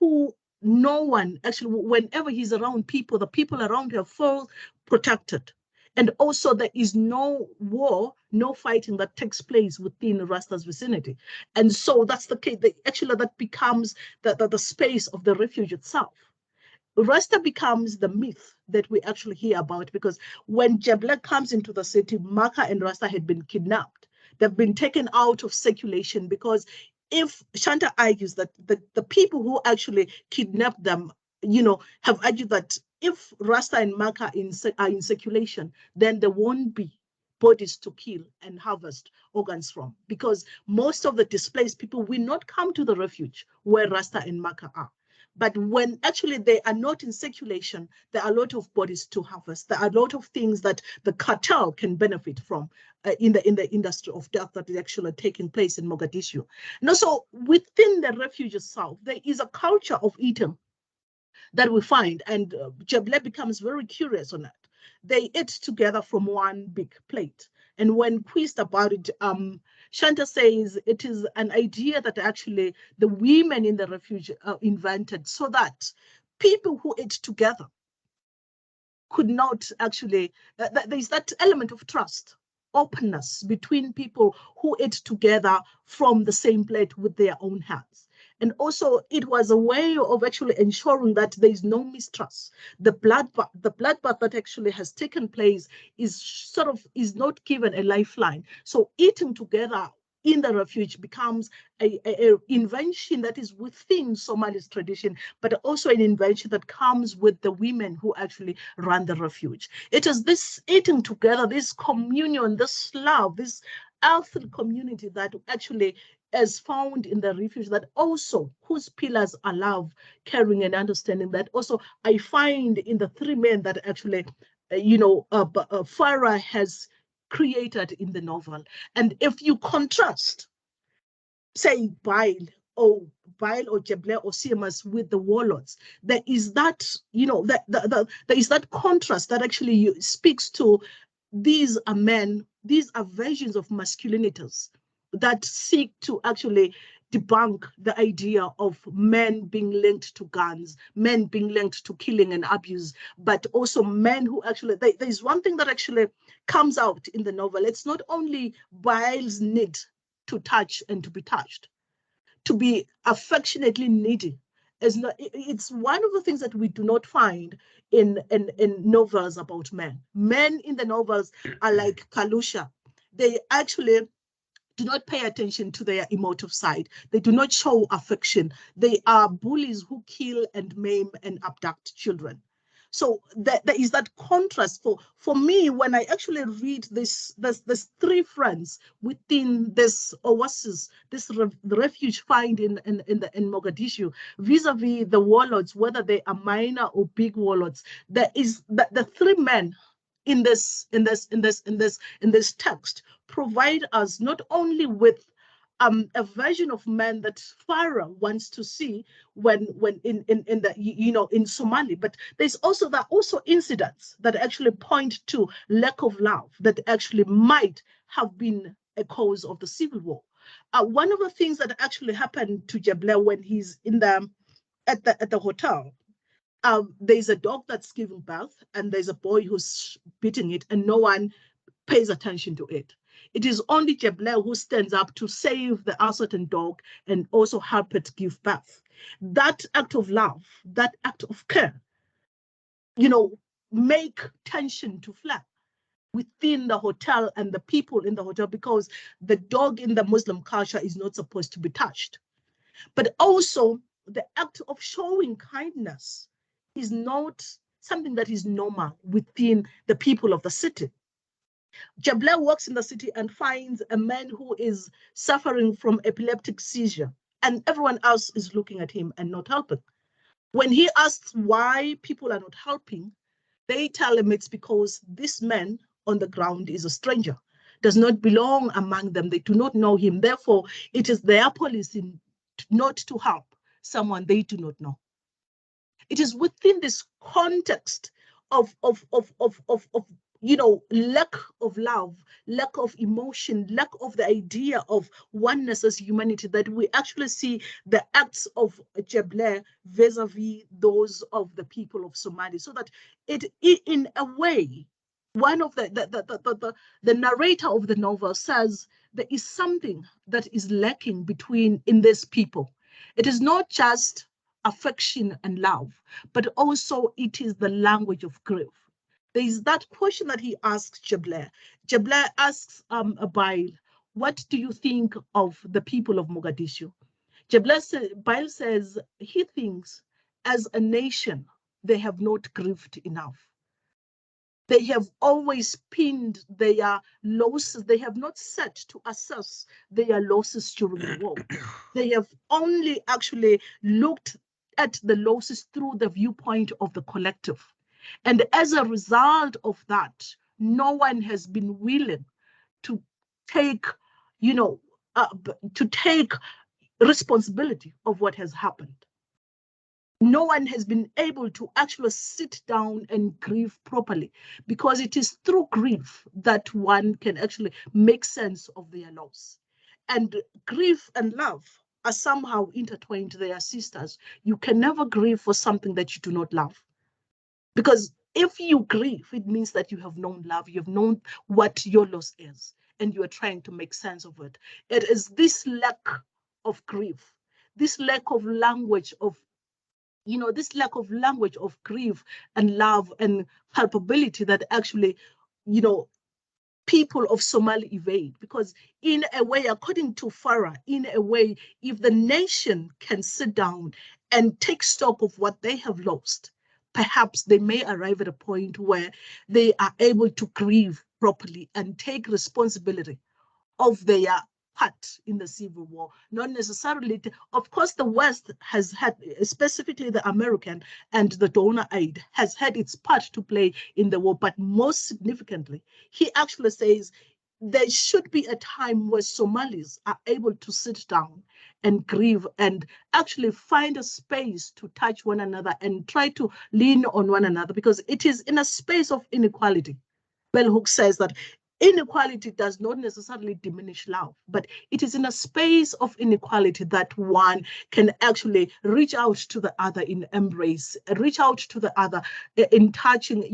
who no one, actually, whenever he's around people, the people around him feel protected. And also there is no war, no fighting that takes place within Rasta's vicinity. And so that's the case, actually that becomes the space of the refuge itself. Rasta becomes the myth that we actually hear about, because when Jebleb comes into the city, Maka and Rasta had been kidnapped. They've been taken out of circulation, because if Shanta argues that the people who actually kidnapped them, have argued that if Rasta and Maka are in circulation, then there won't be bodies to kill and harvest organs from, because most of the displaced people will not come to the refuge where Rasta and Maka are. But when actually they are not in circulation, there are a lot of bodies to harvest. There are a lot of things that the cartel can benefit from in the industry of death that is actually taking place in Mogadishu. And also within the refuge itself, there is a culture of eating that we find, and Jebleb becomes very curious on that. They eat together from one big plate. And when quizzed about it, Shanta says it is an idea that actually the women in the refuge invented, so that people who ate together could not actually, there's that element of trust, openness between people who ate together from the same plate with their own hands. And also it was a way of actually ensuring that there is no mistrust. The bloodbath that actually has taken place is not given a lifeline. So eating together in the refuge becomes a invention that is within Somali's tradition, but also an invention that comes with the women who actually run the refuge. It is this eating together, this communion, this love, this earthly community that actually is found in the refuge, that also whose pillars are love, caring, and understanding, that also I find in the three men that actually, Farah has created in the novel. And if you contrast, say, Barre or Jebleb or CMS with the warlords, there is that, there is that contrast that actually speaks to these are men, these are versions of masculinities that seek to actually debunk the idea of men being linked to guns, men being linked to killing and abuse, but also men who actually, there's one thing that actually comes out in the novel. It's not only Barre's need to touch and to be touched, to be affectionately needy. It's one of the things that we do not find in novels about men. Men in the novels are like Kalusha. They actually do not pay attention to their emotive side. They do not show affection. They are bullies who kill and maim and abduct children. So there is that contrast for me when I actually read this. There's three friends within this oasis, the refuge find in Mogadishu, vis-a-vis the warlords, whether they are minor or big warlords. There is the three men in this text provide us not only with a version of man that Farah wants to see when in the in Somali, but there are also incidents that actually point to lack of love that actually might have been a cause of the civil war. One of the things that actually happened to Jebler when he's at the hotel, there's a dog that's giving birth and there's a boy who's beating it and no one pays attention to it. It is only Jebler who stands up to save the uncertain dog and also help it give birth. That act of love, that act of care, make tension to flare within the hotel and the people in the hotel, because the dog in the Muslim culture is not supposed to be touched. But also the act of showing kindness is not something that is normal within the people of the city. Jebler walks in the city and finds a man who is suffering from epileptic seizure, and everyone else is looking at him and not helping. When he asks why people are not helping, they tell him it's because this man on the ground is a stranger, does not belong among them. They do not know him. Therefore, it is their policy not to help someone they do not know. It is within this context of lack of love, lack of emotion, lack of the idea of oneness as humanity that we actually see the acts of Jebler vis-a-vis those of the people of Somali. So that it in a way, one of the narrator of the novel says there is something that is lacking in these people. It is not just affection and love, but also it is the language of grief. There is that question that he asks Jebler. Jebler asks Barre, what do you think of the people of Mogadishu? Barre says he thinks as a nation, they have not grieved enough. They have always pinned their losses. They have not set to assess their losses during the war. They have only actually looked at the losses through the viewpoint of the collective. And as a result of that, no one has been willing to take, responsibility of what has happened. No one has been able to actually sit down and grieve properly, because it is through grief that one can actually make sense of their loss. And grief and love are somehow intertwined. They are sisters. You can never grieve for something that you do not love. Because if you grieve, it means that you have known love, you have known what your loss is, and you are trying to make sense of it. It is this lack of grief, this lack of language of grief and love and culpability that actually, people of Somali evade. Because in a way, according to Farah, in a way, if the nation can sit down and take stock of what they have lost, perhaps they may arrive at a point where they are able to grieve properly and take responsibility of their part in the Civil War. Not necessarily, of course, the West has had, specifically the American and the donor aid, has had its part to play in the war, but most significantly, he actually says there should be a time where Somalis are able to sit down and grieve and actually find a space to touch one another and try to lean on one another, because it is in a space of inequality. Bell Hooks says that inequality does not necessarily diminish love, but it is in a space of inequality that one can actually reach out to the other in embrace, reach out to the other in touching,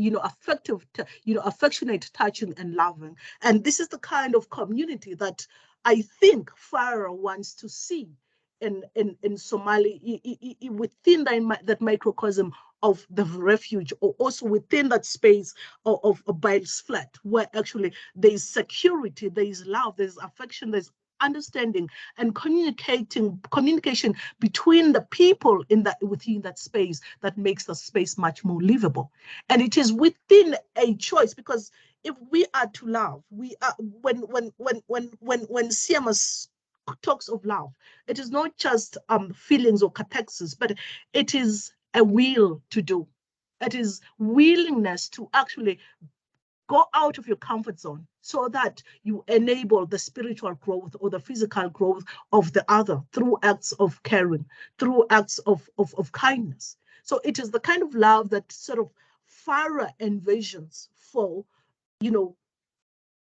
affectionate touching and loving. And this is the kind of community that I think Farah wants to see in Somali, within that microcosm of the refuge, or also within that space of Barre's flat, where actually there is security, there is love, there's affection, there's understanding and communication between the people within that space that makes the space much more livable. And it is within a choice, because if we are to love, we are when Siamas talks of love, it is not just feelings or catexis, but it is a will to do. It is willingness to actually go out of your comfort zone so that you enable the spiritual growth or the physical growth of the other through acts of caring, through acts of kindness. So it is the kind of love that sort of Farah envisions for,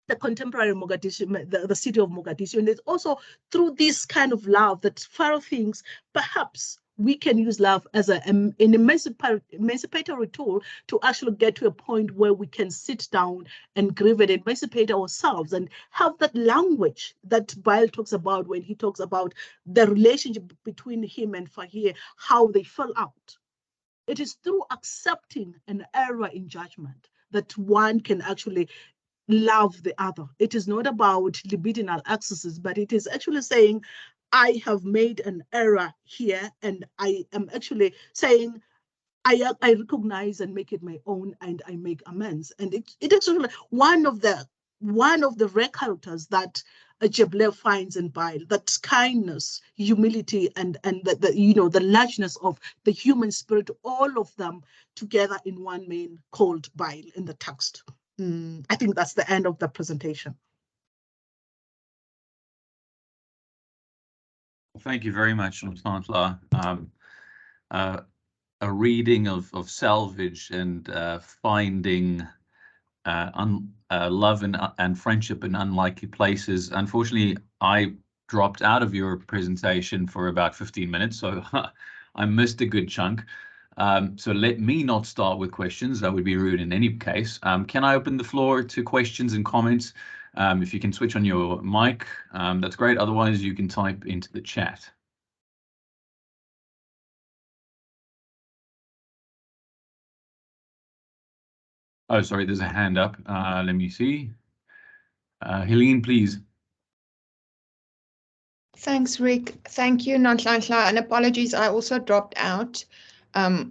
the contemporary Mogadishu, the city of Mogadishu. And it's also through this kind of love that Farah thinks perhaps we can use love as an emancipatory tool to actually get to a point where we can sit down and grieve and emancipate ourselves and have that language that Barre talks about when he talks about the relationship between him and Fahir, how they fell out. It is through accepting an error in judgment that one can actually love the other. It is not about libidinal accesses, but it is actually saying, I have made an error here, and I am actually saying, I recognize and make it my own, and I make amends. And it actually one of the rare characters that Jeble finds in Barre, that kindness, humility, and the largeness of the human spirit, all of them together in one man called Barre in the text. I think that's the end of the presentation. Thank you very much, Ntantla. A reading of salvage and finding love and friendship in unlikely places. Unfortunately, I dropped out of your presentation for about 15 minutes, so I missed a good chunk. So let me not start with questions. That would be rude in any case. Can I open the floor to questions and comments? If you can switch on your mic, that's great. Otherwise, you can type into the chat. Oh, sorry, there's a hand up. Let me see. Helene, please. Thanks, Rick. Thank you, Ntantla, and apologies, I also dropped out.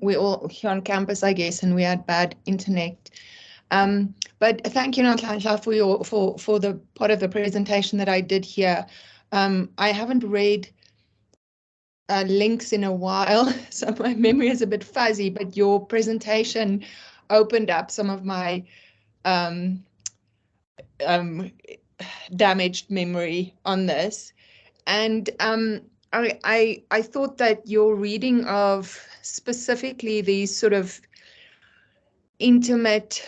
We're all here on campus, I guess, and we had bad internet. But thank you, Ntantla, for the part of the presentation that I did here. I haven't read links in a while, so my memory is a bit fuzzy, but your presentation opened up some of my damaged memory on this. And I thought that your reading of specifically these sort of intimate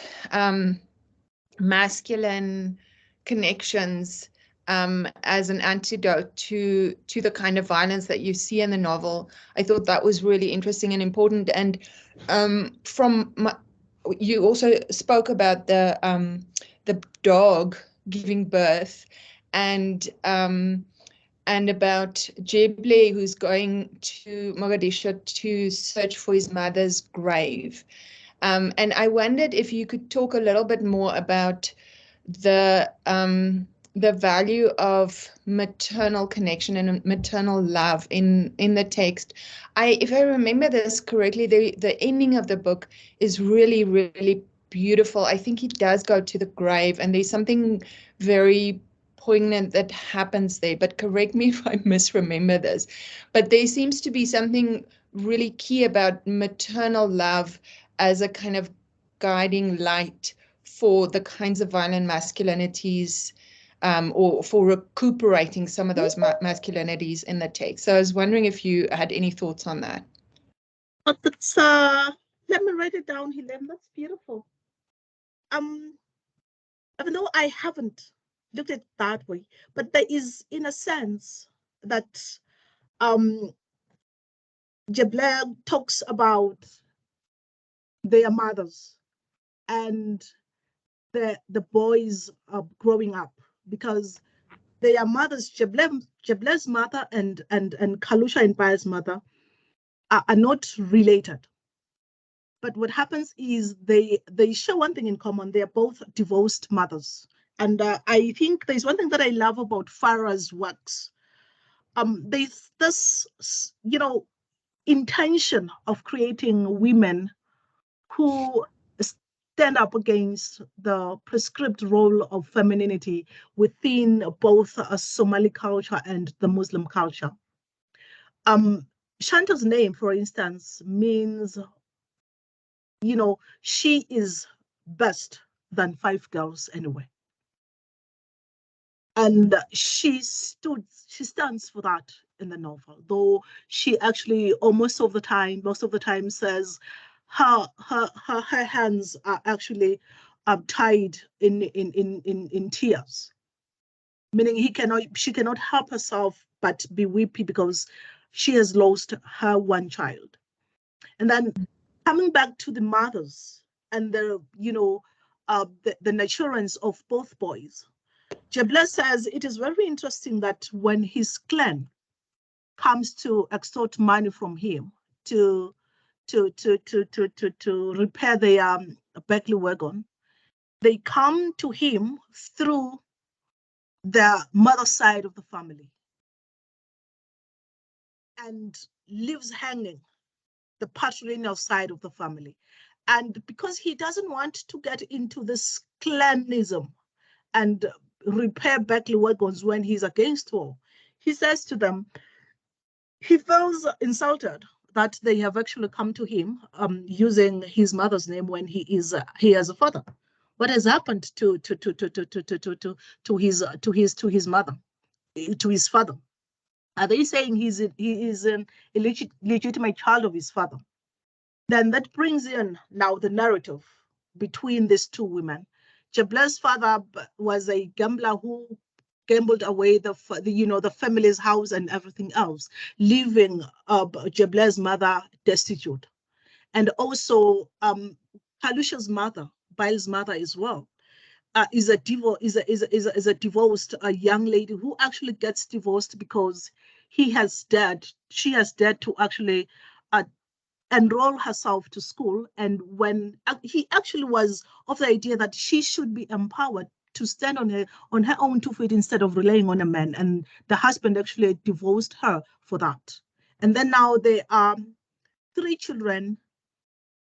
masculine connections as an antidote to the kind of violence that you see in the novel, I thought that was really interesting and important. And you also spoke about the dog giving birth, and about Jeble, who's going to Mogadishu to search for his mother's grave. And I wondered if you could talk a little bit more about the value of maternal connection and maternal love in the text. If I remember this correctly, the ending of the book is really, really beautiful. I think he does go to the grave, and there's something very poignant that happens there, but correct me if I misremember this. But there seems to be something really key about maternal love as a kind of guiding light for the kinds of violent masculinities, or for recuperating some of those masculinities in the text. So I was wondering if you had any thoughts on that. That's, let me write it down, Helene. That's beautiful. even though I haven't looked at it that way, but there is, in a sense, that Jebler talks about their mothers and the boys growing up, because their mothers, Jebler's mother and Kalusha and Barre's mother are not related. But what happens is they share one thing in common. They're both divorced mothers. And I think there's one thing that I love about Farah's works. There's this, intention of creating women who stand up against the prescribed role of femininity within both a Somali culture and the Muslim culture. Shanta's name, for instance, means, she is best than 5 girls anyway. And she stands for that in the novel, though she actually most of the time says her hands are actually tied in tears, meaning she cannot help herself but be weepy because she has lost her one child. And then coming back to the mothers and the nurturance of both boys, Jebler says it is very interesting that when his clan comes to extort money from him to repair their Beckley wagon, they come to him through the mother side of the family and leaves hanging the patrilineal side of the family. And because he doesn't want to get into this clanism and repair Beckley wagons when he's against war, he says to them, he feels insulted that they have actually come to him using his mother's name when he has a father. What has happened to his mother, to his father? Are they saying he is an illegitimate child of his father? Then that brings in now the narrative between these two women. Jebler's father was a gambler who gambled away the family's house and everything else, leaving Jebler's mother destitute. And also Kalusha's mother, Bile's mother as well, is a divorced young lady who actually gets divorced because she has dared to actually enroll herself to school. And when he actually was of the idea that she should be empowered to stand on her own 2 feet instead of relying on a man, and the husband actually divorced her for that. And then now there are 3 children,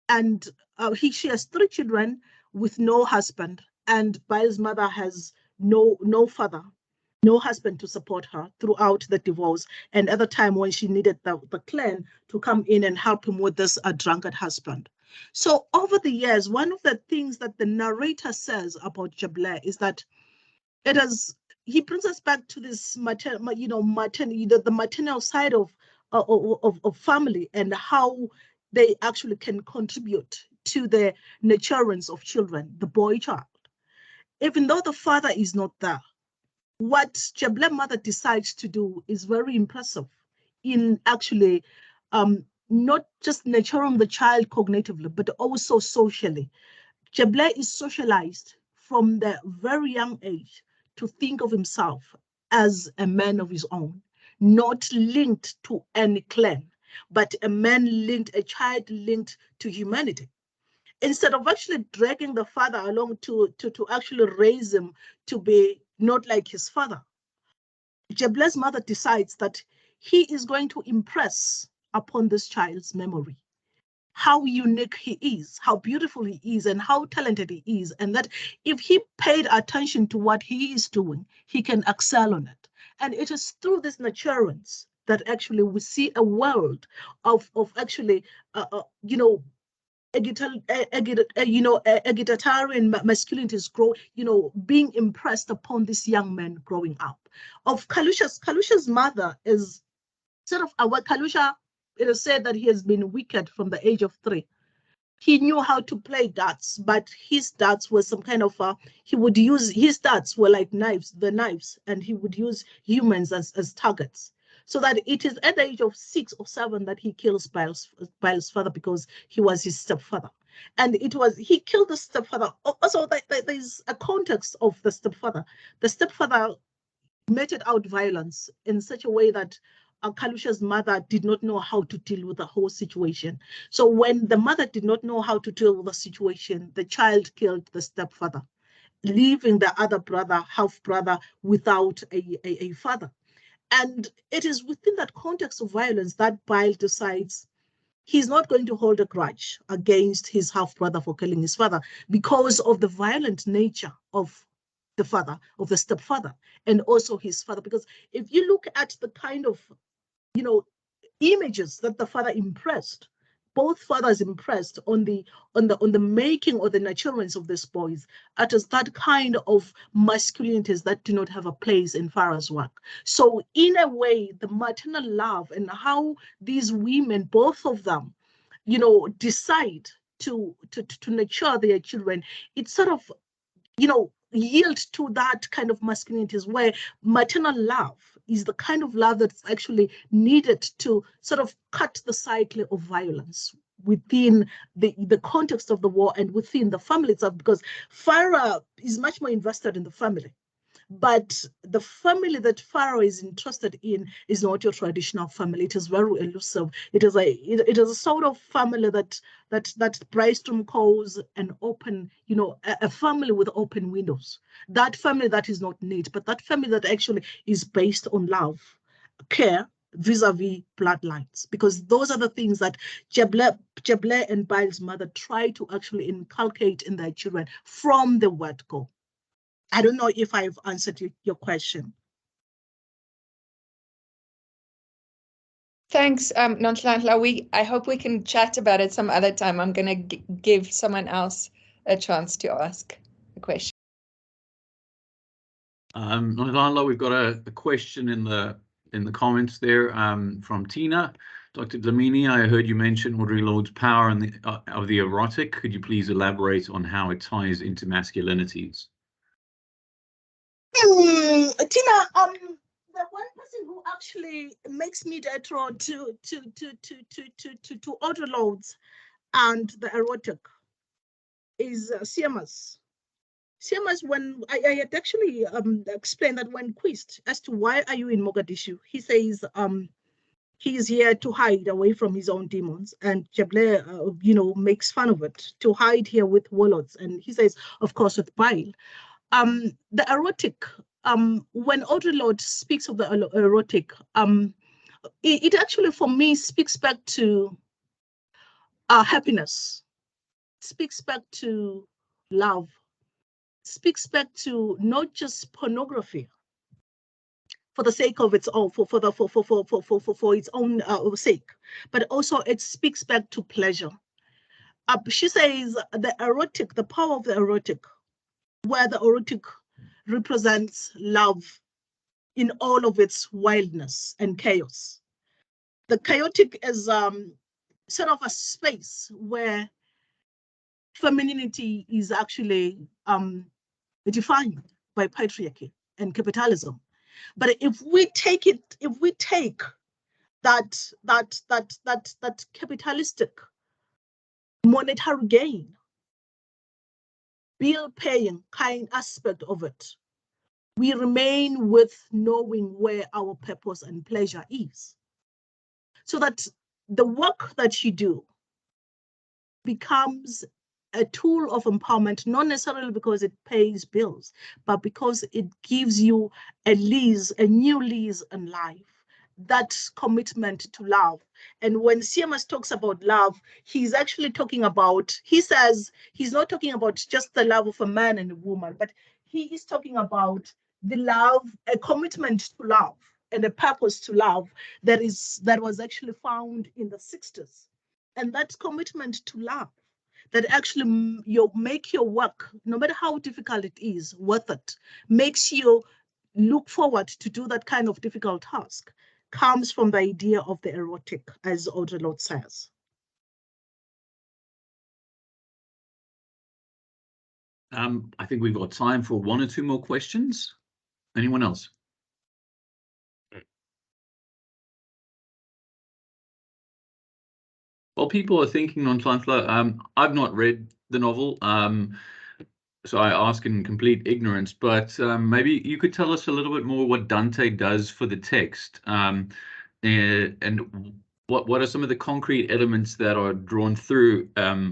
and she has 3 children with no husband, and Bile's mother has no father, no husband to support her throughout the divorce, and at the time when she needed the clan to come in and help him with this drunkard husband. So over the years, one of the things that the narrator says about Jebler is that he brings us back to this the maternal side of family, and how they actually can contribute to the nurturance of children, the boy child. Even though the father is not there, what Jebler mother decides to do is very impressive in actually not just nurturing the child cognitively, but also socially. Jebler is socialized from the very young age to think of himself as a man of his own, not linked to any clan, but a child linked to humanity. Instead of actually dragging the father along to actually raise him to be not like his father, Jebler's mother decides that he is going to impress upon this child's memory how unique he is, how beautiful he is, and how talented he is, and that if he paid attention to what he is doing, he can excel on it. And it is through this nurturance that actually we see a world of actually, egalitarian masculinities being impressed upon this young man growing up. Of Kalusha's mother is sort of Kalusha. It is said that he has been wicked from the age of 3. He knew how to play darts, but his darts were some kind of he would use, his darts were like knives, and he would use humans as targets. So that it is at the age of 6 or 7 that he kills Bile's father, because he was his stepfather. And he killed the stepfather. Also, there's a context of the stepfather. The stepfather meted out violence in such a way that Kalusha's mother did not know how to deal with the whole situation. So when the mother did not know how to deal with the situation, the child killed the stepfather, leaving the other brother, half brother, without a father. And it is within that context of violence that Bile decides he's not going to hold a grudge against his half brother for killing his father, because of the violent nature of the father, of the stepfather, and also his father. Because if you look at the kind of, images that the father impressed, both fathers impressed on the making or the nurturance of these boys, at that kind of masculinities that do not have a place in Farah's work. So in a way, the maternal love and how these women, both of them, decide to nurture their children, it sort of, yield to that kind of masculinities where maternal love is the kind of love that's actually needed to sort of cut the cycle of violence within the context of the war and within the family itself, because Farah is much more invested in the family. But the family that Farah is interested in is not your traditional family. It is very elusive. It is a sort of family that Brystrom calls an open, a family with open windows. That family that is not neat, but that family that actually is based on love, care, vis-a-vis bloodlines, because those are the things that Jeble and Bile's mother try to actually inculcate in their children from the word go. I don't know if I've answered your question. Thanks, Nonhlanhla. I hope we can chat about it some other time. I'm going to give someone else a chance to ask a question. Nonhlanhla, we've got a question in the comments there from Tina. Dr. Dlamini, I heard you mention Audre Lorde's power of the erotic. Could you please elaborate on how it ties into masculinities? Tina, the one person who actually makes me draw to Audre Lorde's and the erotic is Siamas. Siamas, when I had actually explained that when quizzed as to why are you in Mogadishu, he says he is here to hide away from his own demons, and Jeble, makes fun of it, to hide here with warlords, and he says, of course, with Bile. The erotic, when Audre Lorde speaks of the erotic, it actually, for me, speaks back to happiness, speaks back to love, speaks back to not just pornography for the sake of its own, for its own sake, but also it speaks back to pleasure. She says the erotic, the power of the erotic, where the erotic represents love in all of its wildness and chaos. The chaotic is sort of a space where femininity is actually defined by patriarchy and capitalism. But if we take that capitalistic monetary gain, bill paying kind aspect of it, we remain with knowing where our purpose and pleasure is. So that the work that you do becomes a tool of empowerment, not necessarily because it pays bills, but because it gives you a new lease in life, that commitment to love. And when Siamas talks about love, he's actually talking about, he says, he's not talking about just the love of a man and a woman, but he is talking about the love, a commitment to love and a purpose to love that was actually found in the 60s. And that commitment to love that actually make your work, no matter how difficult it is, worth it, makes you look forward to do that kind of difficult task, comes from the idea of the erotic, as Audre Lorde says. I think we've got time for one or two more questions. Anyone else? While people are thinking on time flow, I've not read the novel, so I ask in complete ignorance, but maybe you could tell us a little bit more what Dante does for the text, and what are some of the concrete elements that are drawn through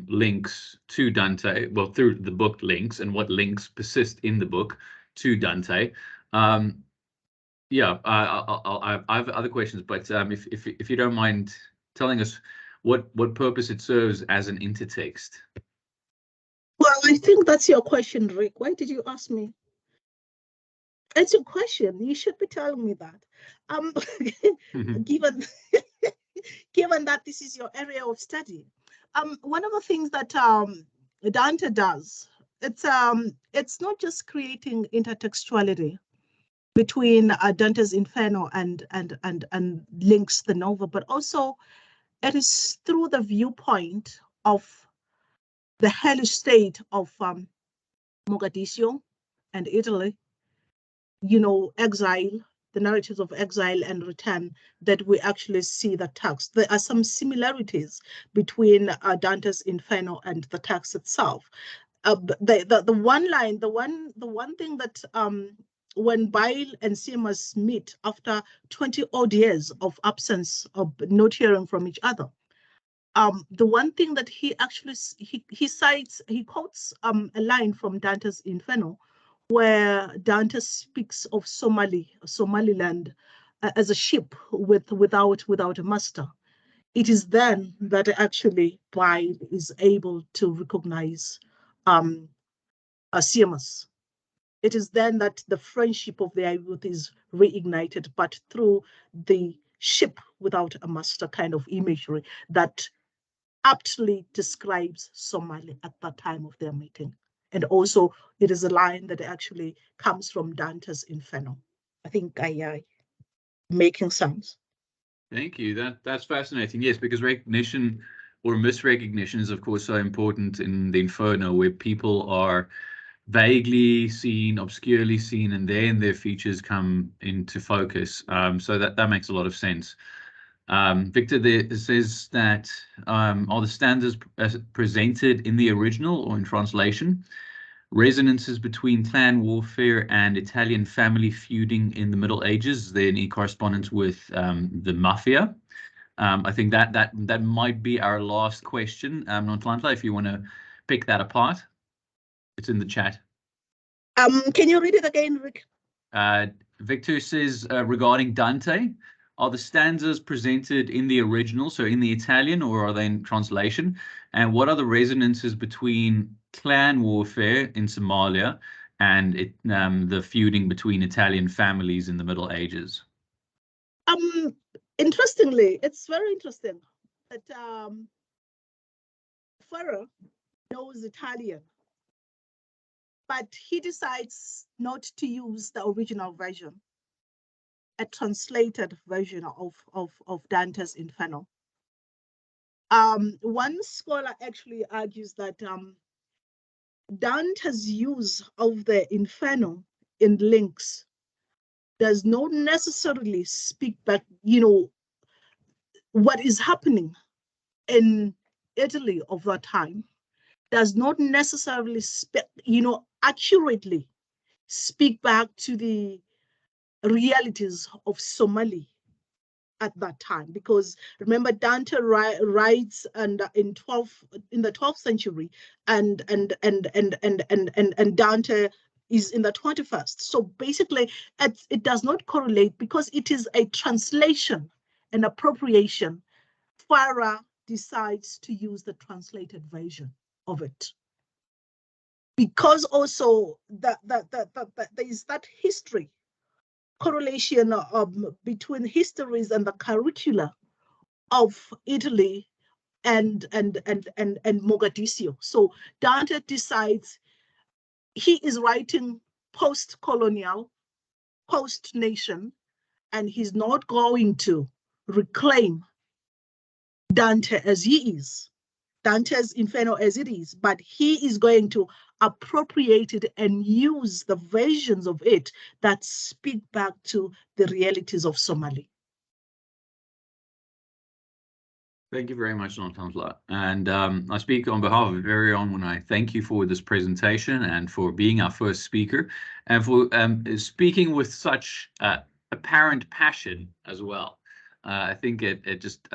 links to Dante, well, through the book links, and what links persist in the book to Dante. Yeah, I have other questions, but if you don't mind telling us what purpose it serves as an intertext. Well, I think that's your question, Rick. Why did you ask me? It's your question. You should be telling me that. Given given that this is your area of study, one of the things that Dante does, it's not just creating intertextuality between Dante's Inferno and links the novel, but also it is through the viewpoint of the hellish state of Mogadishu and Italy, exile, the narratives of exile and return, that we actually see the text. There are some similarities between Dante's Inferno and the text itself. The one thing that when Barre and Simas meet after 20 odd years of absence, of not hearing from each other, the one thing that he actually he quotes a line from Dante's Inferno, where Dante speaks of Somaliland as a ship without a master. It is then that actually Barre is able to recognize Simas. It is then that the friendship of their youth is reignited, but through the ship without a master kind of imagery that aptly describes Somali at that time of their meeting. And also, it is a line that actually comes from Dante's Inferno. I think I making sense. Thank you. That's fascinating. Yes, because recognition or misrecognition is, of course, so important in the Inferno, where people are vaguely seen, obscurely seen, and then their features come into focus. So that makes a lot of sense. Victor there says that are the stanzas presented in the original or in translation resonances between clan warfare and Italian family feuding in the Middle Ages? Is there any correspondence with the mafia? I think that might be our last question. Nonhlanhla, if you want to pick that apart, it's in the chat. Can you read it again, Rick? Victor says regarding Dante, are the stanzas presented in the original, so in the Italian, or are they in translation? And what are the resonances between clan warfare in Somalia and the feuding between Italian families in the Middle Ages? Interestingly, it's very interesting that Farah knows Italian, but he decides not to use the original version, a translated version of Dante's Inferno. One scholar actually argues that Dante's use of the Inferno in links does not necessarily speak back, what is happening in Italy of that time does not necessarily accurately speak back to the realities of Somali at that time, because remember Dante writes and in the 12th century, and Dante is in the 21st. So basically, it does not correlate because it is a translation and appropriation. Farah decides to use the translated version of it, because also that there is that history correlation between histories and the curricula of Italy and Mogadishu. So Dante decides he is writing post-colonial, post-nation, and he's not going to reclaim Dante as he is, Dante's Inferno as it is, but he is going to appropriate it and use the versions of it that speak back to the realities of Somali. Thank you very much, Nontamsla. And I speak on behalf of everyone when I thank you for this presentation and for being our first speaker and for speaking with such apparent passion as well. I think it just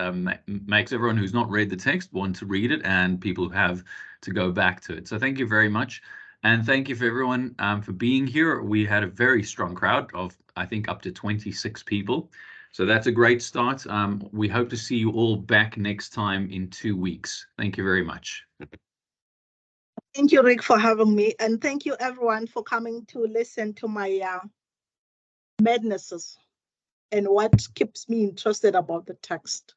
makes everyone who's not read the text want to read it and people who have to go back to it. So thank you very much. And thank you for everyone for being here. We had a very strong crowd of, I think, up to 26 people. So that's a great start. We hope to see you all back next time in 2 weeks. Thank you very much. Thank you, Rick, for having me. And thank you, everyone, for coming to listen to my madnesses and what keeps me interested about the text.